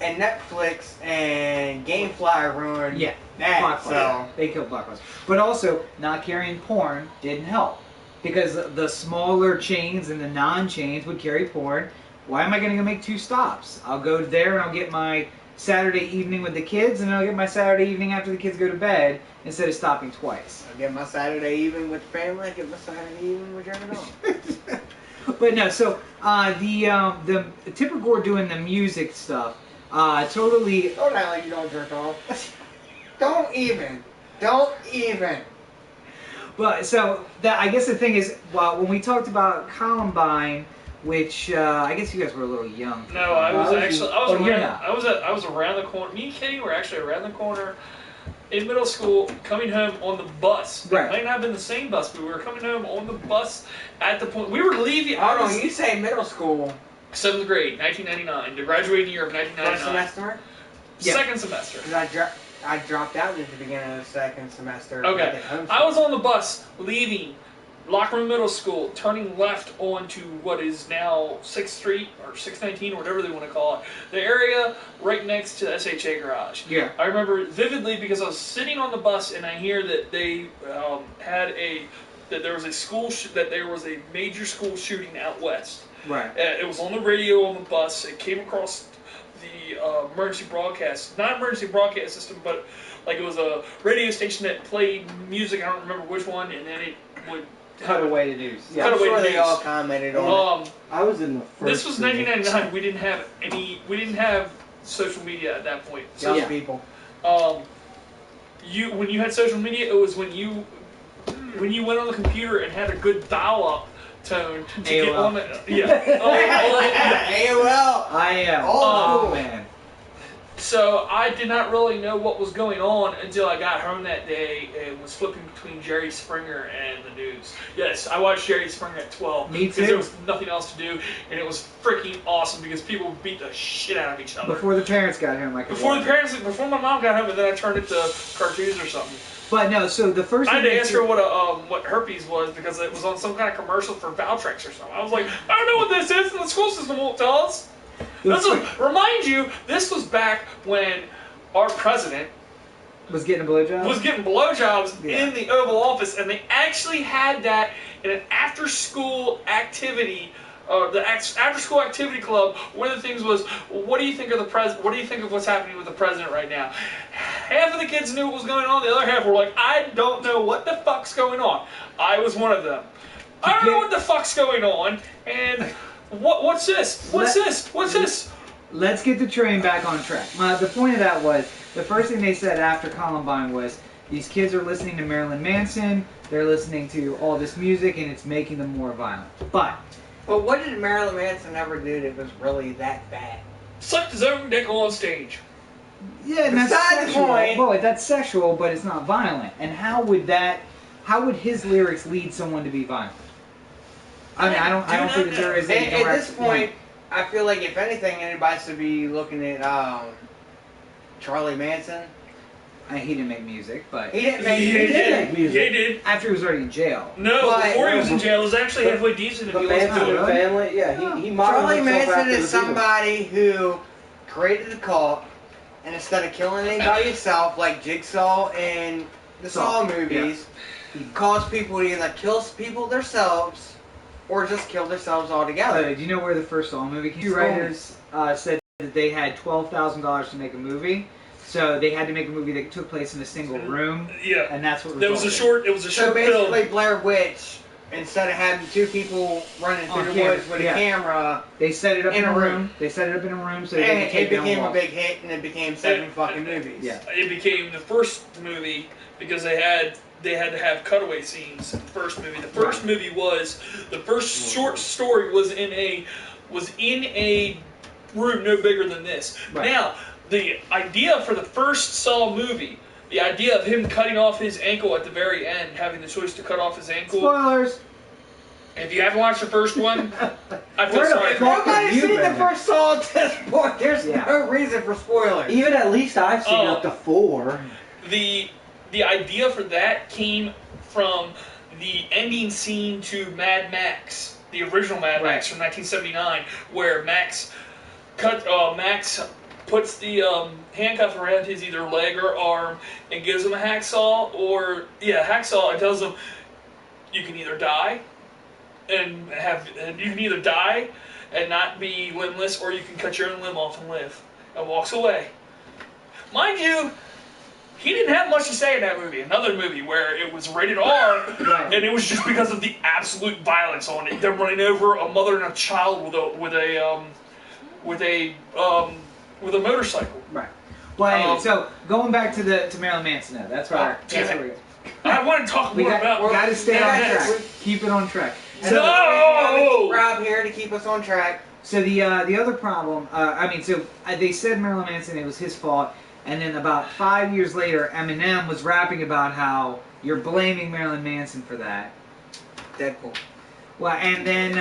and Netflix and GameFly ruined Yeah, that. Blockbuster. So They killed Blockbuster. But also, not carrying porn didn't help. Because the smaller chains and the non-chains would carry porn. Why am I going to go make two stops? I'll go there and I'll get my Saturday evening with the kids, and then I'll get my Saturday evening after the kids go to bed, instead of stopping twice. I get my Saturday evening with the family, I get my Saturday evening with jerking off. But no, so the Tipper Gore doing the music stuff, totally. Don't act like you don't jerk off. Don't even. Don't even. But so that I guess the thing is, well, when we talked about Columbine, which I guess you guys were a little young. No, I was you're not. I was around the corner. Me and Kenny were actually around the corner in middle school, coming home on the bus. Right. It might not have been the same bus, but we were coming home on the bus at the point we were leaving. Hold on, you say middle school. 7th grade, 1999, the graduating year of 1999. First semester? Yeah. Second semester. 'Cause I dropped out at the beginning of the second semester. Okay. I was on the bus leaving Lockroom Middle School, turning left onto what is now 6th Street or 619 or whatever they want to call it. The area right next to the SHA garage. Yeah. I remember it vividly because I was sitting on the bus and I hear that they there was a major school shooting out west. Right. It was on the radio on the bus. It came across the emergency broadcast, not emergency broadcast system, but like it was a radio station that played music. I don't remember which one, and then it would cut away to news. Yeah, I'm sure they all commented on it. I was in the first. This was 1999. We didn't have social media at that point. So, Young people. when you had social media, it was when you went on the computer and had a good dial-up tone to get AOL. on it. Yeah. AOL. I am. Oh, man. So I did not really know what was going on until I got home that day and was flipping between Jerry Springer and the news. Yes, I watched Jerry Springer at 12 Me because too. there was nothing else to do, and it was freaking awesome because people beat the shit out of each other. Before the parents got home, I could Before watch. before my mom got home, and then I turned it to cartoons or something. But no, so the first I had thing to they ask did- her what herpes was because it was on some kind of commercial for Valtrex or something. I was like, I don't know what this is, and the school system won't tell us. Remind you, this was back when our president was getting a blowjob. was getting blowjobs Yeah. in the Oval Office, and they actually had that in an after-school activity. The after-school activity club. One of the things was, what do you think of the What do you think of what's happening with the president right now? Half of the kids knew what was going on. The other half were like, I don't know what the fuck's going on. I was one of them. I don't know what the fuck's going on. And what's this? What's this? What's this? Let's get the train back on track. The point of that was, the first thing they said after Columbine was, these kids are listening to Marilyn Manson, they're listening to all this music, and it's making them more violent. But what did Marilyn Manson ever do that was really that bad? Sucked his own dick on stage. yeah, and that's Beside the sexual. point. Well, that's sexual, but it's not violent. And how would his lyrics lead someone to be violent? I mean, I don't think that there is a At direct this point, I feel like if anything, anybody should be looking at Charlie Manson. He didn't make music, but He didn't make He music. did make music. He did. after he was already in jail. No, But- before he was in jail, it was actually halfway decent if The you listen Manson to and it. really? family, yeah, he modeled Charlie himself Manson after is the Beatles. somebody who created a cult, and instead of killing anybody himself, like Jigsaw and the Saw movies, he caused people to either kill people themselves or just kill themselves altogether. Do you know where the first Saw movie came from? Saw. Writers said that they had $12,000 to make a movie, so they had to make a movie that took place in a single room, Yeah. and that's what There was a resulted. short. It was a So short basically, film. Blair Witch, instead of having two people running through On the camera, woods with yeah. a camera, They set it up in in a a room. room. They set it up in a room so they and could take it down became a walls. big hit, and it became 7 fucking movies. Yeah. It became the first movie because they had to have cutaway scenes in the first movie. The first movie was the first short story was in a room no bigger than this. Right. Now, the idea for the first Saw movie, the idea of him cutting off his ankle at the very end, having the choice to cut off his ankle. Spoilers. If you haven't watched the first one, I feel Where the sorry. If fuck- nobody's you seen the been? first Saw at this point, there's Yeah. no reason for spoilers. Even at least I've seen Oh. up to 4. The idea for that came from the ending scene to Mad Max, the original Mad Max from 1979, where Max puts the handcuff around his either leg or arm and gives him a hacksaw, and tells him you can either die and not be limbless, or you can cut your own limb off and live, and walks away. Mind you, He didn't have much to say in that movie. Another movie where it was rated R, Right. and it was just because of the absolute violence on it. They're running over a mother and a child with a motorcycle. Right. Well, anyway, Um, so going back to Marilyn Manson now. That's where damn we're it. I want to talk We more got about. to stay on Yeah, track. Keep it on track. And So, No! Rob here to keep us on track. so the other problem, they said Marilyn Manson, it was his fault, and then about 5 years later, Eminem was rapping about how you're blaming Marilyn Manson for that. Deadpool. Well, and then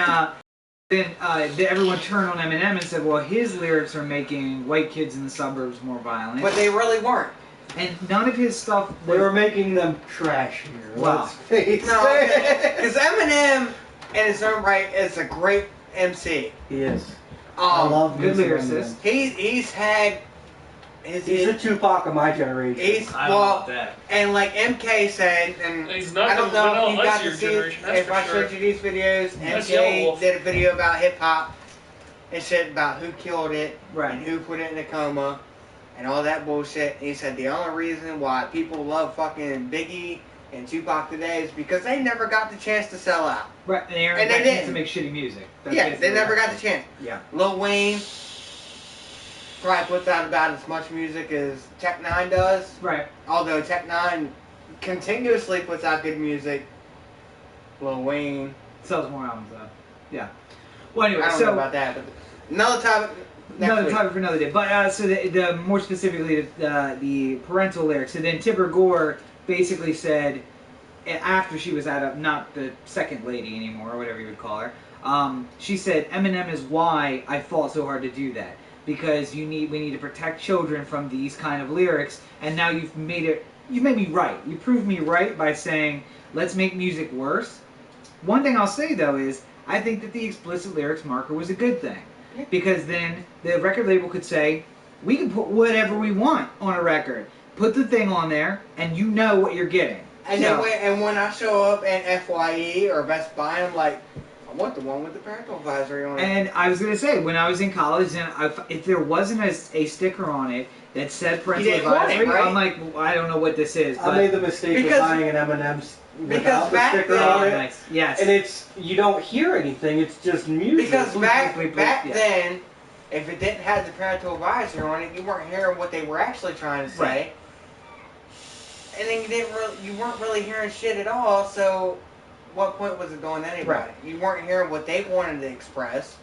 everyone turned on Eminem and said, well, his lyrics are making white kids in the suburbs more violent. But they really weren't. And none of his stuff They were making them trashier. Wow. Let's face No, it. because Eminem, in his own right, is a great MC. He is. I love good Mr. lyricist. Eminem. He's had his. He's the Tupac of my generation. He's I don't know well, about that. and like MK said, and He's not I don't the know Vanilla if you Ice got of your to see generation, that's if for I sure. showed you these videos. That's Yellow MK Wolf. did a video about hip hop and shit about who killed it Right. and who put it in a coma and all that bullshit. And he said the only reason why people love fucking Biggie and Tupac today is because they never got the chance to sell out. Right, and Aaron And they got a chance didn't. to make shitty music. That's Yeah, basically they never what got the chance. Yeah. Lil Wayne probably puts out about as much music as Tech Nine does. Right. Although Tech Nine continuously puts out good music. Lil Wayne. Sells more albums though. Yeah. Well, anyway, I don't so know about that, but another topic. Next another week. topic for another day. But so the more specifically the parental lyrics. So then Tipper Gore basically said after she was out of not the second lady anymore or whatever you would call her. She said Eminem is why I fought so hard to do that because we need to protect children from these kind of lyrics. And now you've made me right. You proved me right by saying let's make music worse. One thing I'll say though is I think that the explicit lyrics marker was a good thing. Because then the record label could say, we can put whatever we want on a record. Put the thing on there, and you know what you're getting. And So- then when I show up at FYE or Best Buy, I'm like, I want the one with the parental advisory on it. And I was going to say, when I was in college, and if there wasn't a sticker on it that said parental You didn't want it, advisory, right? I'm like, well, I don't know what this is. I But made the mistake Because- of buying an M&M's because without the back sticker then- on Oh, it. nice. Yes. And you don't hear anything, it's just music. Because back Yeah. then, if it didn't have the parental advisory on it, you weren't hearing what they were actually trying to say. Right. And then you weren't really hearing shit at all. So, what point was it doing to anybody? Right. You weren't hearing what they wanted to express,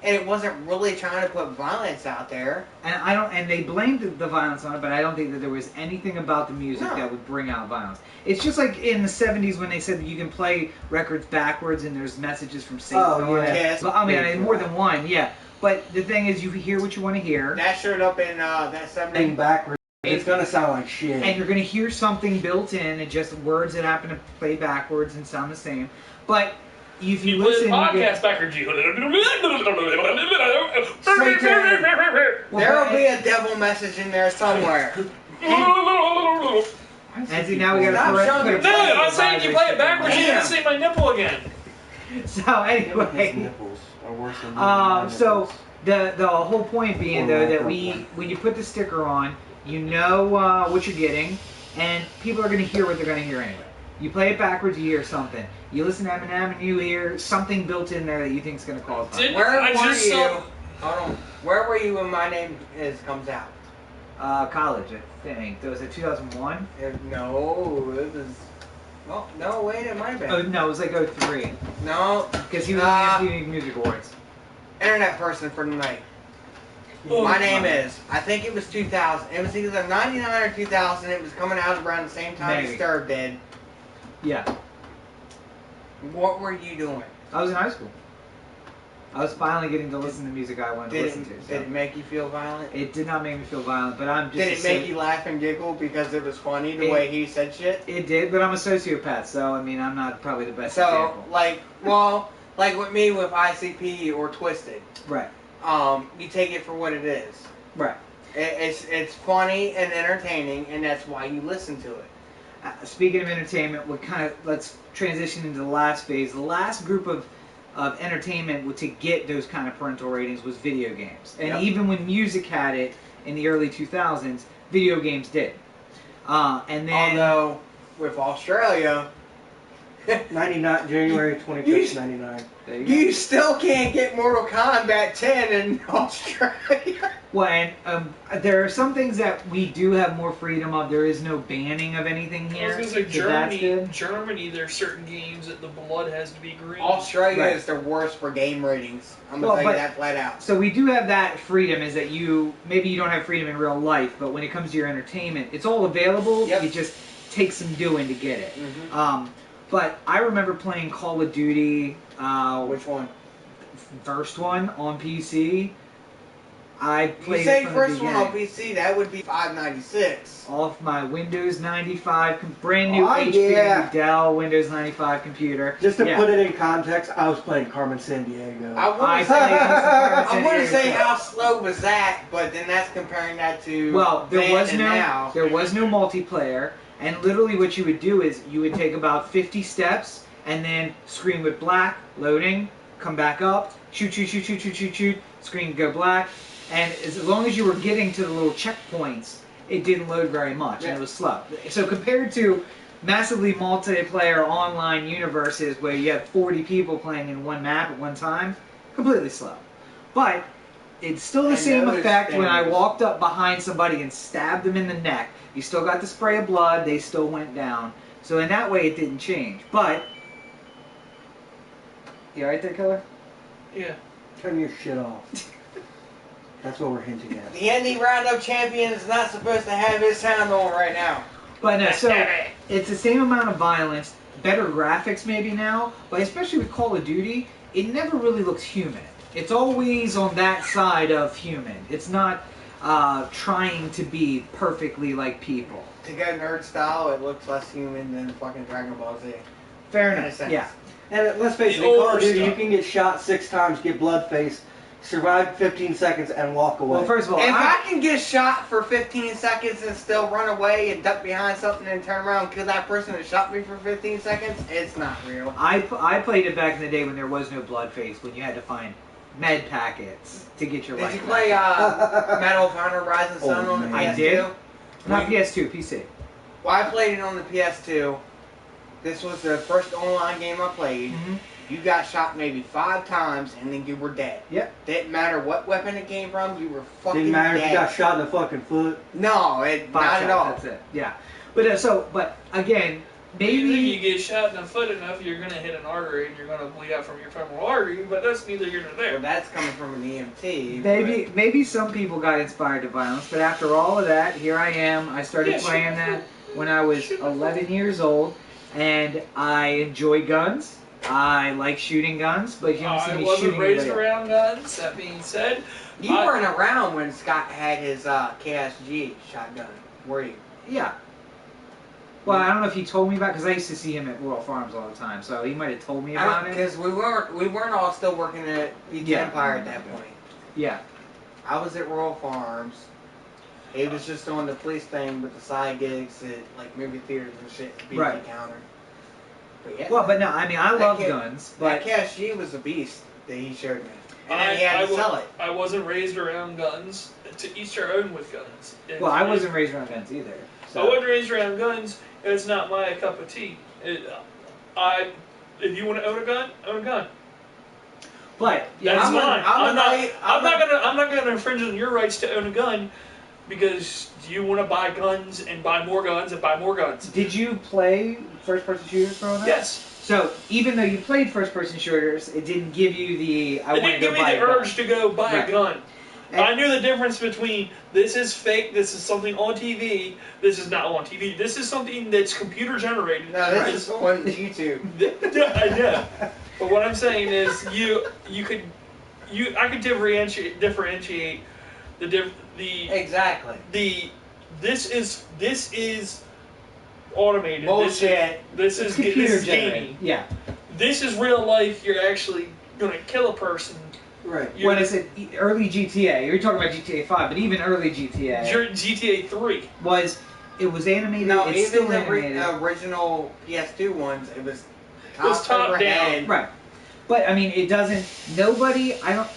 and it wasn't really trying to put violence out there. And they blamed the violence on it, but I don't think that there was anything about the music No. that would bring out violence. It's just like in the 70s when they said that you can play records backwards and there's messages from Satan Oh, on it. yes. Well, I mean, more than one, yeah. But the thing is, you hear what you want to hear, That showed up in that Thing 70s. backwards. It's gonna sound like shit. and you're going to hear something built in and just words that happen to play backwards and sound the same. But if you You put listen, the you podcast get, backwards. There will be a devil message in there somewhere. and see, now we got Stop to showing put me. a No, I'm saying you play it backwards. You Damn. can see my nipple again. So His anyway. nipples are worse than my So nipples. the whole point being though that when you put the sticker on, you know what you're getting, and people are going to hear what they're going to hear anyway. You play it backwards, you hear something. You listen to Eminem, and you hear something built in there that you think is going to cause violence. Where I were just you? saw- Hold on. Where were you when My Name Is comes out? College, I think. Was it 2001? No, it was. Well, no, wait, it might have been. Oh no, it was like 03. No, Because he was in the MTV Music Awards. internet person for the night. Oh, My Name Is. I think it was 2000. It was either 99 or 2000. It was coming out around the same time Maybe. Disturbed did. Yeah, What were you doing? I was in high school. I was finally getting to listen to music I wanted to listen to. So. Did it make you feel violent? It did not make me feel violent, but I'm just. Did it make you laugh and giggle because it was funny the It- way he said shit? It did, but I'm a sociopath, so I mean, I'm not probably the best So, example. like with me with ICP or Twisted, Right, you take it for what it is. right. It's funny and entertaining, and that's why you listen to it. Speaking of entertainment, let's transition into the last phase. The last group of entertainment to get those kind of parental ratings was video games, and Yep. even when music had it in the early 2000s, video games did. And then Although, with Australia, 99, January 25th, 99. there you go. you still can't get Mortal Kombat 10 in Australia. Well, and there are some things that we do have more freedom of. There is no banning of anything I here. was gonna say so that's Germany. good. Germany, there's certain games that the blood has to be green. Australia Right. is the worst for game ratings. I'm Well, gonna tell you but- that flat out. So we do have that freedom. Is that maybe you don't have freedom in real life, but when it comes to your entertainment, it's all available. Yep. It just takes some doing to get it. Mhm. But I remember playing Call of Duty. Which one? First one on PC. I played You say it from first the one on beginning. PC, that would be 596. Off my Windows 95, brand new Oh, HP yeah. Dell Windows 95 computer. Just to Yeah. put it in context, I was playing Carmen Sandiego. I I want to played say, Carmen I want to Sandiego. say how slow was that, but then that's comparing that to Well, then and now. there was no multiplayer, and literally what you would do is you would take about 50 steps, and then screen would black, loading, come back up, shoot, screen would go black, and as long as you were getting to the little checkpoints, it didn't load very much, and it was slow. So compared to massively multiplayer online universes where you have 40 people playing in one map at one time, completely slow. But it's still the And same those effect when I things- walked up behind somebody and stabbed them in the neck. You still got the spray of blood, they still went down. So in that way it didn't change. But, you alright there, Killer? Yeah. Turn your shit off. That's what we're hinting at. The Indie Roundup champion is not supposed to have his sound on right now. But no, so it's the same amount of violence, better graphics maybe now, but especially with Call of Duty, it never really looks human. It's always on that side of human. It's not trying to be perfectly like people. To go nerd style, it looks less human than fucking Dragon Ball Z. Fair In a enough. sense. Yeah. And let's face it, The in Call older of Duty, you stuff. can get shot 6 times, get blood face, survive 15 seconds, and walk away. Well, first of all, If I can get shot for 15 seconds and still run away and duck behind something and turn around and kill that person that shot me for 15 seconds, it's not real. I played it back in the day when there was no blood face, when you had to find med packets to get your Did life you back. play Medal of Honor Rising Sun Oh, on the PS2? man. I did. Not PS2, PC. Well, I played it on the PS2. This was the first online game I played. Mm-hmm. You got shot maybe 5 times and then you were dead. Yep. Didn't matter what weapon it came from, you were fucking Didn't matter if dead. you got shot in the fucking foot. No, not at all. That's it. Yeah. But but again, Maybe maybe you get shot in the foot enough, you're gonna hit an artery and you're gonna bleed out from your femoral artery. But that's neither here nor Well, there. that's coming from an EMT. maybe some people got inspired to violence, but after all of that, here I am. I started Yeah, playing that when I was 11 years old, and I enjoy guns. I like shooting guns, but you don't see I me wasn't shooting raised anybody. around guns. That being said, You weren't around when Scott had his KSG shotgun, were you? Yeah. Well, I don't know if he told me about because I used to see him at Royal Farms all the time, so he might have told me about it. Because we weren't all still working at Pizza Yeah. Empire at that point. Yeah. I was at Royal Farms. He was just doing the police thing with the side gigs at like movie theaters and shit, BT Right. counter. But yeah, Well, but no, I mean I That love kid- guns, that but KSG was a beast that he showed me. And then he had to sell it. I wasn't raised around guns. To each their own with guns. And well, I wasn't raised around guns either. I So. wasn't raised around guns. It's not my cup of tea. If you want to own a gun, own a gun. But yeah, That's I'm gonna- fine. I'm I'm not gonna infringe on your rights to own a gun because you want to buy guns and buy more guns and buy more guns. did you play first-person shooters growing up? Yes. So even though you played first-person shooters, it didn't give you the It didn't give me the urge to go buy Right. a gun. And- I knew the difference between this is fake, this is something on TV, this is not on TV, this is something that's computer generated. No, this is on YouTube. Yeah, I know. But what I'm saying is, I could differentiate the Exactly. this is automated. Bullshit. This is computer gaming. generated. Yeah. This is real life. You're actually gonna kill a person. Right. You're, What is it? Early GTA. You're talking about GTA 5, but even early GTA You're GTA 3. was animated. No, it's even still the animated. original PS2 ones, it was was top overhead. Right. But I mean, it doesn't. Nobody.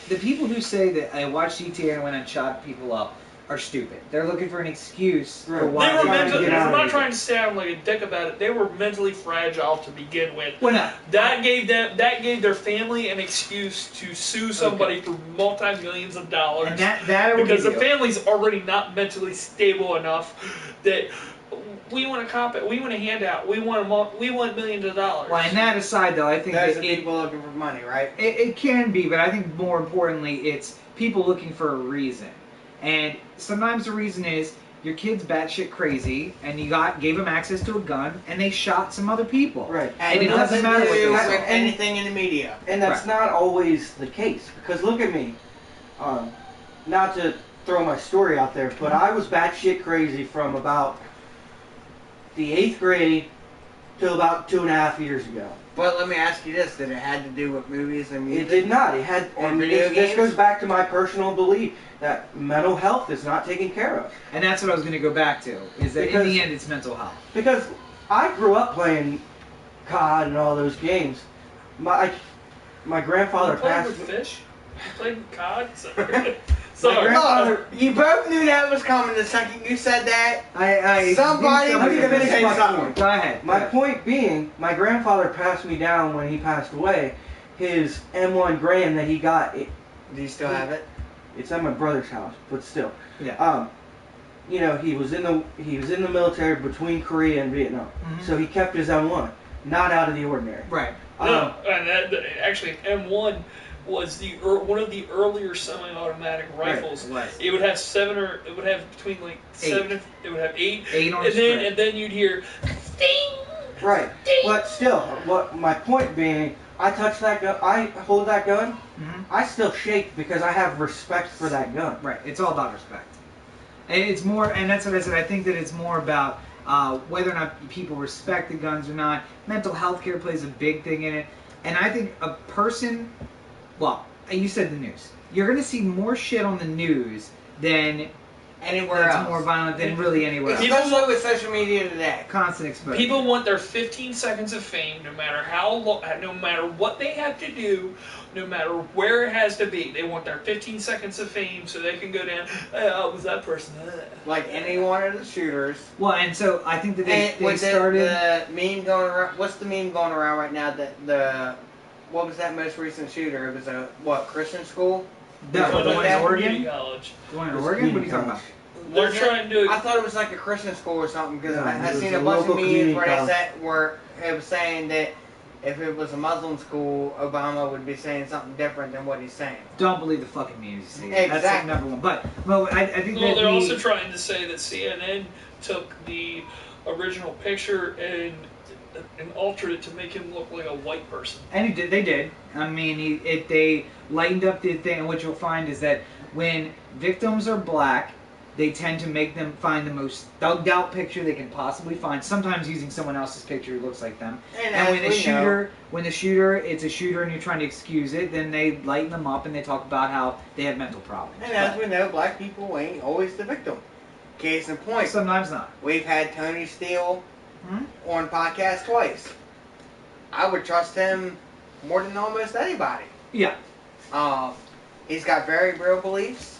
The people who say that I watched GTA and went and shot people up. are stupid. They're looking for an excuse for Right. why They were they're mentally, get out I'm of not it. trying to sound like a dick about it. They were mentally fragile to begin with. Well, no. That gave their family an excuse to sue somebody for multi-millions of dollars. And that I will because give the you. family's already not mentally stable enough that we want a cop, we want a handout, we want millions of dollars. Well, and that aside, though, I think Those that are people looking for money, right? it can be, but I think more importantly, it's people looking for a reason. And sometimes the reason is your kid's batshit crazy, and you gave them access to a gun, and they shot some other people. Right. And it doesn't matter what they with say. anything in the media. And that's Right. not always the case. Because look at me. Not to throw my story out there, but I was batshit crazy from about the 8th grade till about 2.5 years ago. But let me ask you this: did it have to do with movies and music? It did not. It had, Or and video this games? goes back to my personal belief that mental health is not taken care of. And that's what I was going to go back to, is that in Because- the end, it's mental health. Because I grew up playing COD and all those games. My grandfather You played passed with me. fish? You played with cod? My Sorry. grandfather. You both knew that was coming the second you said that. I Somebody Let me was gonna finish say my something. point. Go ahead. My point being, my grandfather passed me down when he passed away. His M1 Grand that he got, Do you still have it? it's at my brother's house, but still. Yeah. You know, he was in the military between Korea and Vietnam, Mhm. so he kept his M1, not out of the ordinary. Right. No, and actually, M1 was one of the earlier semi-automatic rifles. It was. It would have between like 7. It would have 8. 8 on and the then strip. and then you'd hear, ding. Right. But still, what my point being, I touch that gun, I hold that gun, Mhm. I still shake because I have respect for that gun. Right. It's all about respect. And it's more, and that's what I said. I think that it's more about whether or not people respect the guns or not. Mental health care plays a big thing in it. And I think a person, well, you said the news. You're going to see more shit on the news than Anywhere that's else? more violent than really anywhere else. Especially with social media today. Constant exposure. People want their 15 seconds of fame, no matter how long, no matter what they have to do, no matter where it has to be. They want their 15 seconds of fame so they can go down. Oh, was that person? Like any one of the shooters. Well, and so I think that they with started. the meme going around. What's the meme going around right now? What was that most recent shooter? It was a Christian school? the one in that Oregon? Community college. The one in Oregon? What are you talking about? They're Was it? trying to. I thought it was like a Christian school or something because No, I it was seen a a bunch of local memes community where they college. said where it was saying that if it was a Muslim school, Obama would be saying something different than what he's saying. Don't believe the fucking news. See, that's like Exactly. number one. But well, I think Well, that they're also trying to say that CNN took the original picture and altered it to make him look like a white person. And he did. They did. I mean, they lightened up the thing. And what you'll find is that when victims are black, they tend to make them find the most thugged out picture they can possibly find. Sometimes using someone else's picture who looks like them. And And as when the we shooter, it's a shooter, and you're trying to excuse it, then they lighten them up and they talk about how they have mental problems. And as we know, black people ain't always the victim. Case in But point, sometimes not. we've had Tony Steele Hmm? on podcast twice. I would trust him more than almost anybody. Yeah. He's got very real beliefs.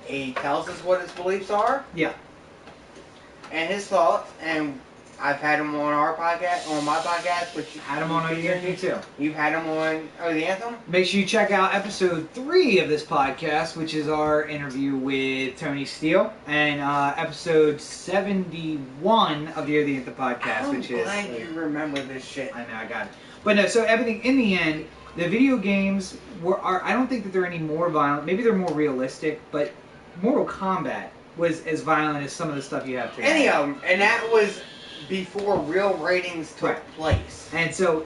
He tells us what his beliefs are. Yeah. And his thoughts. And I've had him on our podcast, on my podcast, which Had him on ODNP too. You've had him on the Anthem. Make sure you check out episode 3 of this podcast, which is our interview with Tony Steele, and episode 71 of the Anthem podcast, I'm which is. glad you remember this shit. I know, I got it. But no, so everything in the end, the video games are. I don't think that they're any more violent. Maybe they're more realistic, but Mortal Kombat was as violent as some of the stuff you have today. Any of them, and that was before real ratings took Right. place. And so,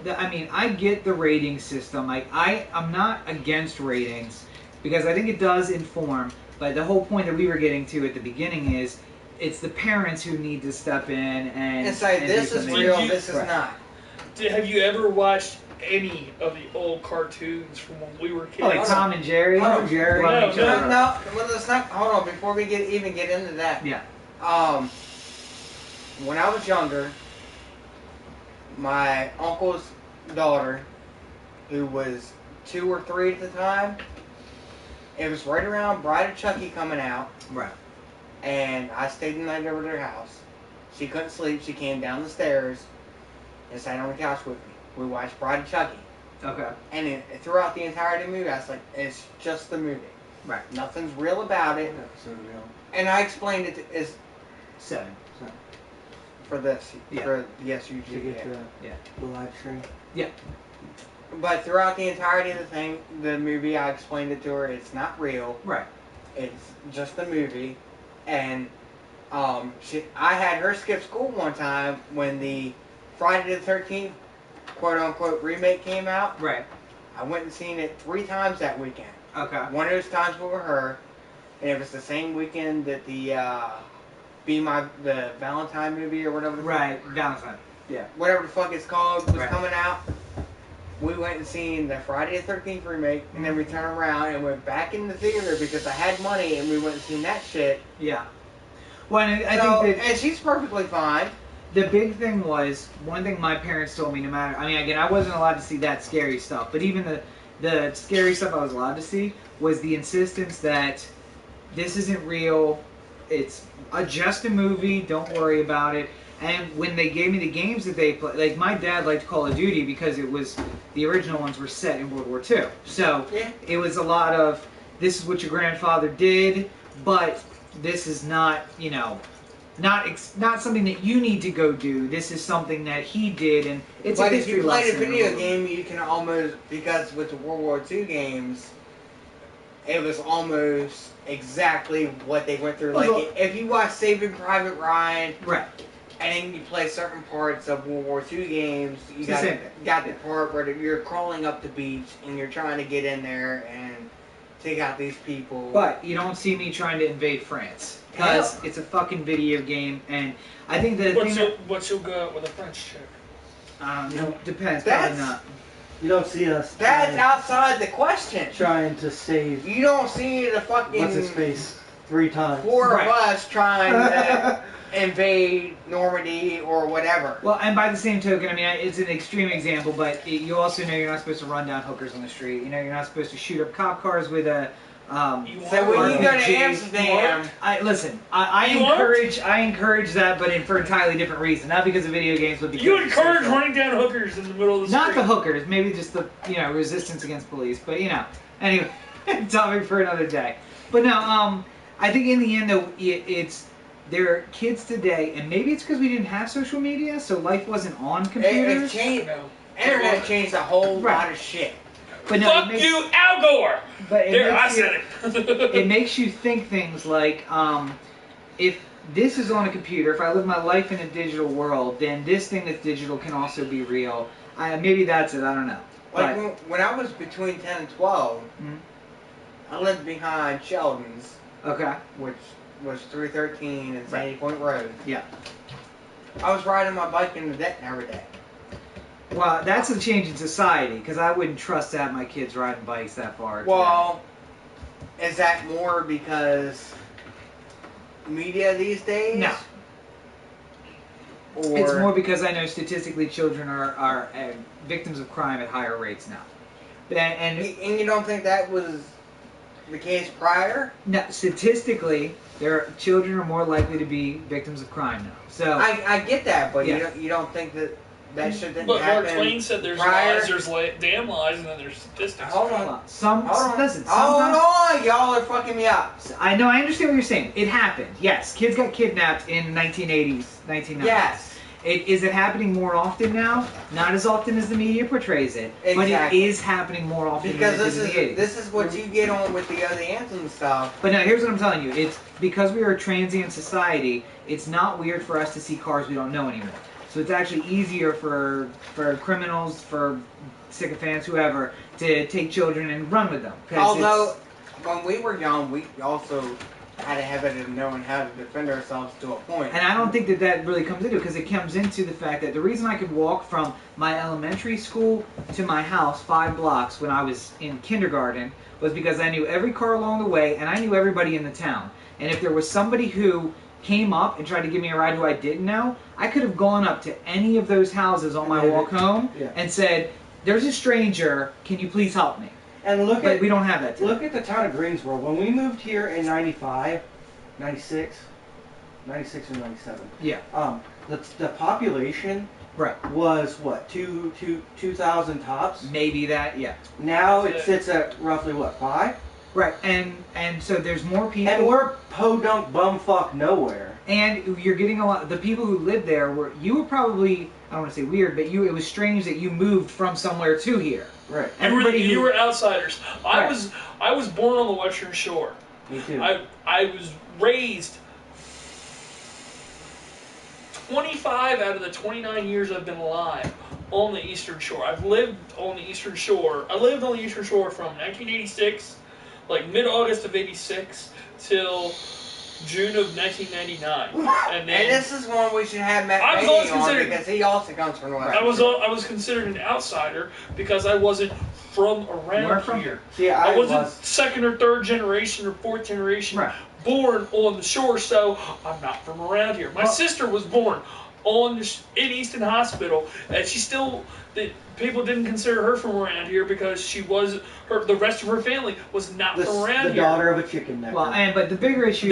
I get the rating system. I'm not against ratings because I think it does inform. But the whole point that we were getting to at the beginning is it's the parents who need to step in and say and this do is something. real, this is Right. not. Have you ever watched any of the old cartoons from when we were kids? Oh, like Tom and Jerry. Tom and Jerry. Love No, each no, other. No, well, let's not. Hold on, before we even get into that. Yeah. When I was younger, my uncle's daughter, who was 2 or 3 at the time, It was right around Bride of Chucky coming out, Right. and I stayed the night over at their house. She couldn't sleep. She came down the stairs and sat on the couch with me. We watched Bride of Chucky. Okay. And throughout the entirety of the movie, I was like, it's just the movie. Right. Nothing's real about it. So real. And I explained it as 7. for this, Yeah. for the To SUG. get Yeah. the live stream. But throughout the entirety of the movie, I explained it to her. It's not real. Right. It's just a movie. And I had her skip school one time when the Friday the 13th quote-unquote remake came out. Right. I went and seen it 3 times that weekend. Okay. One of those times was with her, and it was the same weekend that the Valentine movie or whatever. Right. Valentine. Yeah. Whatever the fuck it's called was Right. coming out. We went and seen the Friday the 13th remake, and then we turned around and went back in the theater because I had money, and we went and seen that shit. Yeah. Well, and I So, think that and she's perfectly fine. the big thing was, one thing my parents told me, no matter, I mean, again, I wasn't allowed to see that scary stuff, but even the scary stuff I was allowed to see was the insistence that this isn't real, it's just a movie, don't worry about it. And when they gave me the games that they play, like my dad liked Call of Duty because it was, the original ones were set in World War II. So Yeah. it was a lot of, this is what your grandfather did, but this is not, you know, not something that you need to go do. This is something that he did, and it's But a if history you played a lesson. video game, you can almost, because with the World War II games, it was almost exactly what they went through. Well, Like, if you watch Saving Private Ryan, Right. and then you play certain parts of World War II games, you It's the got, same thing. got the part where you're crawling up the beach, and you're trying to get in there and take out these people. But you don't see me trying to invade France because it's a fucking video game, and I think the thing that What's you'll go out with a French chick? depends. That's- Probably not. You don't see us That's outside the question. trying to save You don't see the fucking what's his face 3 times. 4 Right. of us trying to invade Normandy or whatever. Well, and by the same token, I mean, it's an extreme example, but you also know you're not supposed to run down hookers on the street. You know, you're not supposed to shoot up cop cars with a. You So when you go to RPG. Amsterdam, I You aren't? encourage that, but for entirely different reason, not because of video games, but because You of encourage social. running down hookers in the middle of the Not street. the hookers, maybe just the resistance against police. But anyway, topic for another day. But no, I think in the end though, there are kids today, and maybe it's because we didn't have social media, so life wasn't on it computers. changed. No. Internet changed a whole Right. lot of shit. But no, Fuck you, Al Gore! But it There, I makes you- said it. it makes you think things like, if this is on a computer, if I live my life in a digital world, then this thing that's digital can also be real. Maybe that's it. I don't know. Like But- when I was between 10 and 12, Mhm. I lived behind Sheldon's, Okay. which was 313 and Sandy Right. Point Road. Yeah. I was riding my bike in the deck every day. Well, that's a change in society because I wouldn't trust to have my kids riding bikes that far. today. Well, is that more because media these days? No. Or It's more because I know statistically children are victims of crime at higher rates now. And and you don't think that was the case prior? no, statistically, children are more likely to be victims of crime now. So I get that, but Yeah. you don't think that shit didn't But Mark happen Twain said there's prior? lies, there's damn lies, and then there's statistics. Hold on. Hold Hold on. listen. Hold Sometimes, on, y'all are fucking me up. I know. I understand what you're saying. It happened. Yes, kids got kidnapped in 1980s, 1990s. Yes. Is it happening more often now? Not as often as the media portrays it, but it Exactly. is happening more often Because than it did in the 80s. this is what you get on with the other anthem stuff. But now, here's what I'm telling you. It's because we are a transient society, it's not weird for us to see cars we don't know anymore. So it's actually easier for criminals, for sycophants, whoever, to take children and run with them. 'Cause Although, when we were young, we also had a habit of knowing how to defend ourselves to a point. And I don't think that really comes into it because it comes into the fact that the reason I could walk from my elementary school to my house 5 blocks when I was in kindergarten was because I knew every car along the way and I knew everybody in the town. And if there was somebody who came up and tried to give me a ride who I didn't know, I could have gone up to any of those houses on my walk home Yeah. and said, "There's a stranger, can you please help me?" And look But at we don't have that today. look at the town of Greensboro. When we moved here in 95, 96, 96 or 97. Yeah. The population Right. was what 2,000 tops. Maybe that. Yeah. Now it sits at roughly what 5. Right. And so there's more people. And we're podunk bumfuck nowhere. And you're getting a lot. The people who lived there you were probably, I don't want to say weird, but it was strange that you moved from somewhere to here. Right. You were outsiders. Right. I was born on the Western Shore. Me too. I was raised 25 out of the 29 years I've been alive on the Eastern Shore. I've lived on the Eastern Shore. I lived on the Eastern Shore from 1986, like mid-August of 86, till June of 1999. And this is one we should have Matt I was Beatty always on considered- because he also comes from North. I was considered an outsider because I wasn't from Where around from? here. See, I wasn't was. second or third generation or fourth generation Right. born on the shore, so I'm not from around here. My sister was born in Easton Hospital, and people didn't consider her from around here because the rest of her family was not from around The here. daughter of a chicken neck. Well, but the bigger issue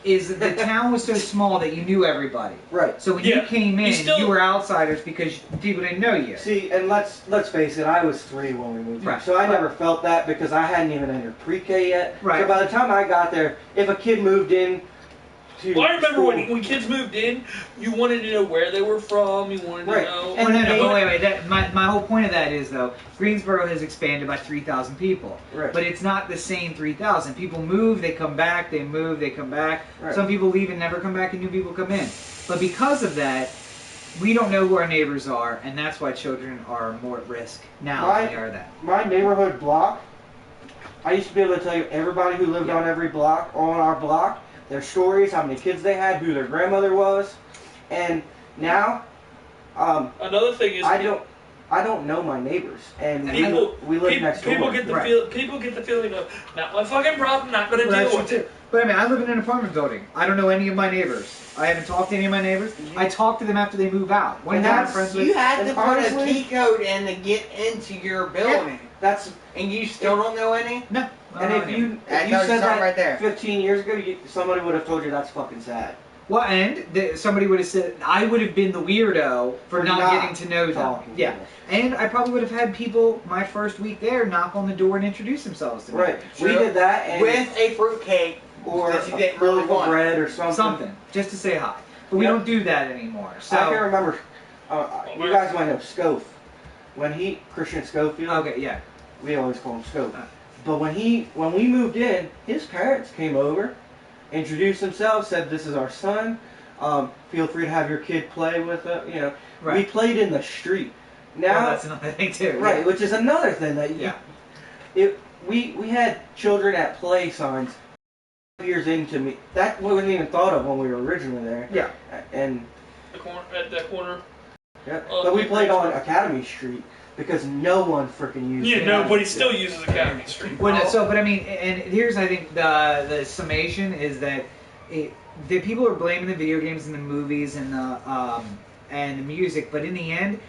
is that the town was so small that you knew everybody. Right. So when you came in, You you were outsiders because people didn't know you. See, and let's face it, I was 3 when we moved here, Right. so I never felt that because I hadn't even entered pre-K yet. Right. So by the time I got there, if a kid moved in to Well, I remember school, when kids moved in, you wanted to know where they were from. You wanted to Right. know. And Well, no, they- but wait. My whole point of that is, though, Greensboro has expanded by 3,000 people. Right. But it's not the same 3,000. People move, they come back, they move, they come back. Right. Some people leave and never come back, and new people come in. But because of that, we don't know who our neighbors are, and that's why children are more at risk now than they are then. my neighborhood block, I used to be able to tell you everybody who lived on every block, on our block, their stories, how many kids they had, who their grandmother was, and now, Another thing is I don't know my neighbors, and People, we live next door. people get the Right. people get the feeling of not my fucking problem, not going to Well, that's deal true, with too. it. But I mean, I live in an apartment building. I don't know any of my neighbors. I haven't talked to any of my neighbors. I talk to them after they move out. One And guy I'm that's- friends with. You had to And put honestly- a key code in to get into your building, That's and you still don't know any. No. I and don't if know you That if you tells you said something that right there. 15 years ago, somebody would have told you that's fucking sad. Well, and somebody would have said I would have been the weirdo for not getting to know them. talking to Yeah, them. and I probably would have had people my first week there knock on the door and introduce themselves to me. Right. We True. did that, and With a fruitcake or that you a didn't really loaf of want. bread or something. Something just to say hi. But we Yep. don't do that anymore. So I can remember. You guys might know Scof. When Christian Schofield. okay, yeah. We always call him Scof. But when we moved in, his parents came over, introduced themselves, said, "This is our son. Feel free to have your kid play with it." You know, we Right. played in the street. Well, Now, that's another thing too. right, which is another thing that we had children at play signs 5 years into me. That wasn't even thought of when we were originally there. Yeah. And At that corner. yeah, but we played on Academy Street because no one freaking used it. Yeah, no, but he still uses Academy Street. Well, no, so, but I mean, and here's I think the summation is that the people are blaming the video games and the movies and the music, but in the end,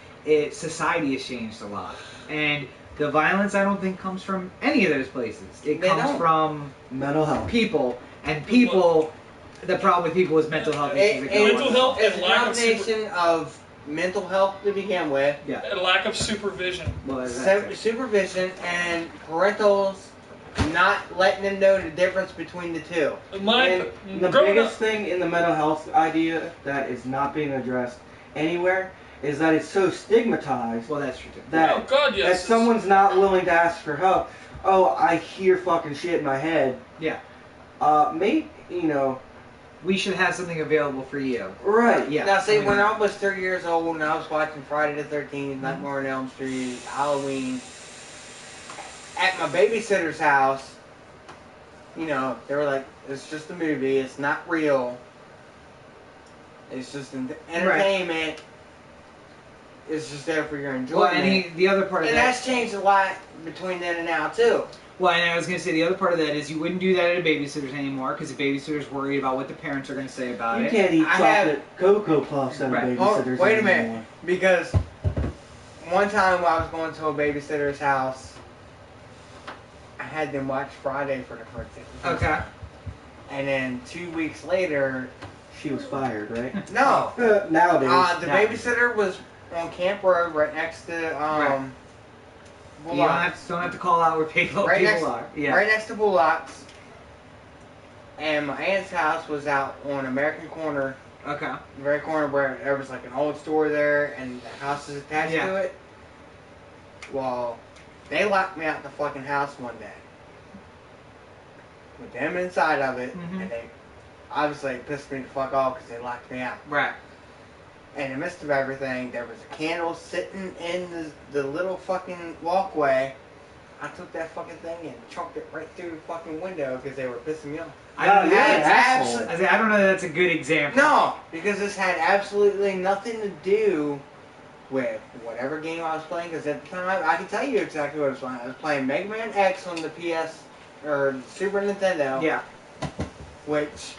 society has changed a lot, and the violence I don't think comes from any of those places. It They comes don't. from mental health. people, and people. The problem with people is mental health issues. that go Mental on. health It's and a lack of combination of mental health to begin with, A lack of supervision. Well, exactly. supervision, and parentals not letting them know the difference between the two. And the growing biggest up, thing in the mental health idea that is not being addressed anywhere is that it's so stigmatized Well, that's true too. that, oh God, yes. that someone's not willing to ask for help. Oh, I hear fucking shit in my head. Yeah. Maybe, you know, We should have something available for you. right. Yeah. Now, see, I mean, when I was 3 years old and I was watching Friday the 13th, Nightmare on Elm Street, Halloween, at my babysitter's house, you know, they were like, it's just a movie, it's not real. It's just entertainment. It's just there for your enjoyment. Well, and the other part of And that. that's changed a lot between then and now, too. Well, and I was going to say the other part of that is you wouldn't do that at a babysitter's anymore because the babysitter's worried about what the parents are going to say about You it. can't eat I chocolate Cocoa Puffs at Right. a Oh, babysitter's wait a anymore. minute. Because one time when I was going to a babysitter's house, had them watch Friday for the first time. Okay. And then 2 weeks later, She was fired, right? no, Nowadays. the babysitter was on Camp Road right next to Right. You Bullock's. don't have to call out where people Right next- are. Yeah. Right next to Bullock's. And my aunt's house was out on American Corner, Okay. the very corner where there was like an old store there and the house is attached Yeah. to it. Well, they locked me out the fucking house one day. With them inside of it, Mhm. and they obviously pissed me the fuck off because they locked me out. Right. And in the midst of everything, there was a candle sitting in the little fucking walkway. I took that fucking thing and chucked it right through the fucking window because they were pissing me off. I don't, you're know, an asshole. I don't know that that's a good example. No, because this had absolutely nothing to do with whatever game I was playing. Because at the time, I can tell you exactly what I was playing. I was playing Mega Man X on the PS or Super Nintendo. Yeah. Which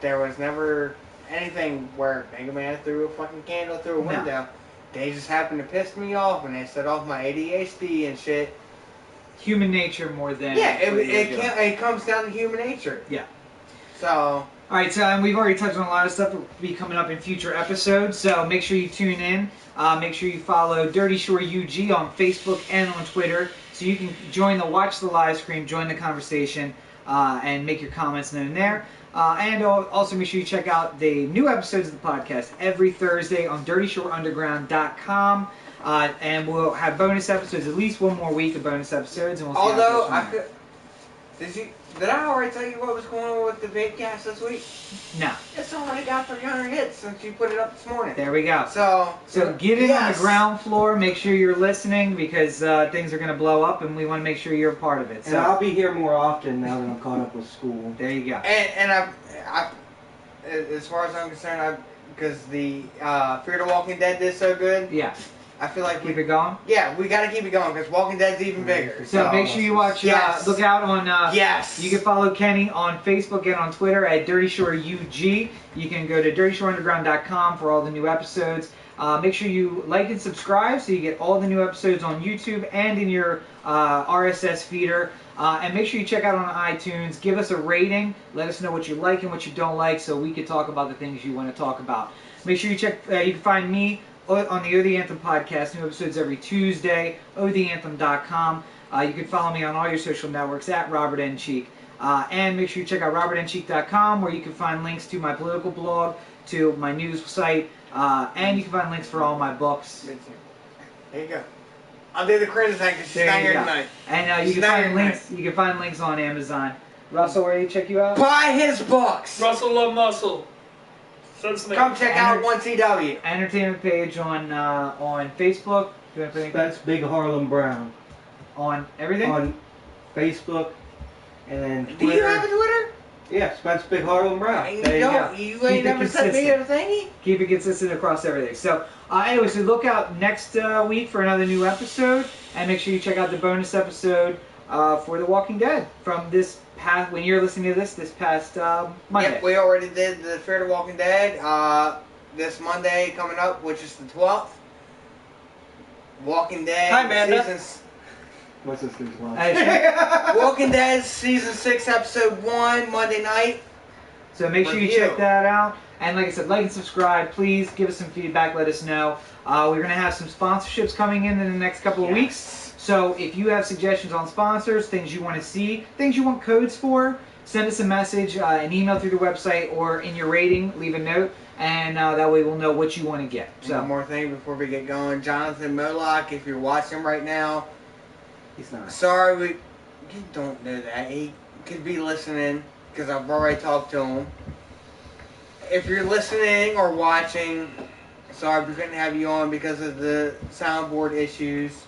there was never anything where Mega Man threw a fucking candle through a No. window. They just happened to piss me off, and they set off my ADHD and shit. Human nature more than. Yeah, what you're doing. it comes down to human nature. Yeah. So, All right, so and we've already touched on a lot of stuff that will be coming up in future episodes. So make sure you tune in. Make sure you follow Dirty Shore UG on Facebook and on Twitter, so you can watch the live stream, join the conversation, and make your comments known there. And also make sure you check out the new episodes of the podcast every Thursday on DirtyShoreUnderground.com. And we'll have bonus episodes, at least one more week of bonus episodes, and we'll see how it although goes from I there. could, did I already tell you what was going on with the Vapecast this week? No. It's already got 300 hits since you put it up this morning. There we go. So get in on yes. the ground floor. Make sure you're listening because things are going to blow up, and we want to make sure you're a part of it. And I'll be here more often now that I'm caught up with school. There you go. And I, as far as I'm concerned, because the Fear the Walking Dead did so good, Yeah. I feel like Keep it going. yeah, we got to keep it going because Walking Dead's even bigger. So make sure you watch. Yes. Look out on. Yes. You can follow Kenny on Facebook and on Twitter at Dirty Shore UG. You can go to DirtyShoreUnderground.com for all the new episodes. Make sure you like and subscribe so you get all the new episodes on YouTube and in your RSS feeder. And make sure you check out on iTunes. Give us a rating. Let us know what you like and what you don't like so we can talk about the things you want to talk about. Make sure you check. You can find me on the Oh the Anthem podcast. New episodes every Tuesday. ohtheanthem.com. You can follow me on all your social networks at Robert N. Cheek. And make sure you check out robertncheek.com where you can find links to my political blog, to my news site, and you can find links for all my books. There you go. I'll do the credit thing because she's There not you here go. tonight. And you She's can not find here links. You can find links on Amazon. Russell, where do you check you out? Buy his books. Russell Love Muscle. That's me. Come check out 1CW. Entertainment page on Facebook. Do you want to put anything? That's Big Harlem Brown On everything? on Facebook and Twitter. Do you have a Twitter? Yeah, Spence Big Harlem Brown. You There you don't. go. You Keep ain't it never sent me a consistent. thingy? Keep it consistent across everything. So, anyway, so look out next week for another new episode, and make sure you check out the bonus episode for The Walking Dead from this past, when you're listening to this past Monday. Yep, we already did the Fear the Walking Dead. This Monday coming up, which is the 12th. Walking Dead. Hi, Amanda. What's this thing's one? Walking Dead season 6, episode 1, Monday night. So make sure you Review. check that out. And like I said, like and subscribe. Please give us some feedback. Let us know. We're going to have some sponsorships coming in the next couple of weeks. So if you have suggestions on sponsors, things you want to see, things you want codes for, send us a message, an email through the website, or in your rating, leave a note. And that way we'll know what you want to get. One So more thing before we get going. Jonathan Moloch, if you're watching right now, He's not. sorry, you don't know that. He could be listening because I've already talked to him. If you're listening or watching, sorry we couldn't have you on because of the soundboard issues.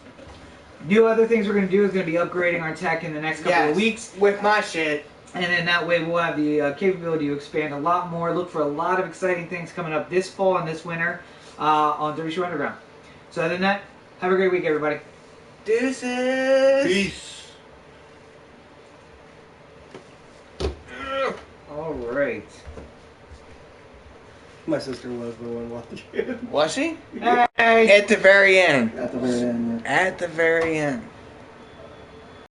new other things we're going to do is going to be upgrading our tech in the next couple of weeks. With my shit. And then that way we'll have the capability to expand a lot more. Look for a lot of exciting things coming up this fall and this winter on Dirty Shore Underground. So other than that, have a great week, everybody. Deuces. Peace. All right. My sister was the one watching. Was she? Hey. At the very end. At the very end. At the very end.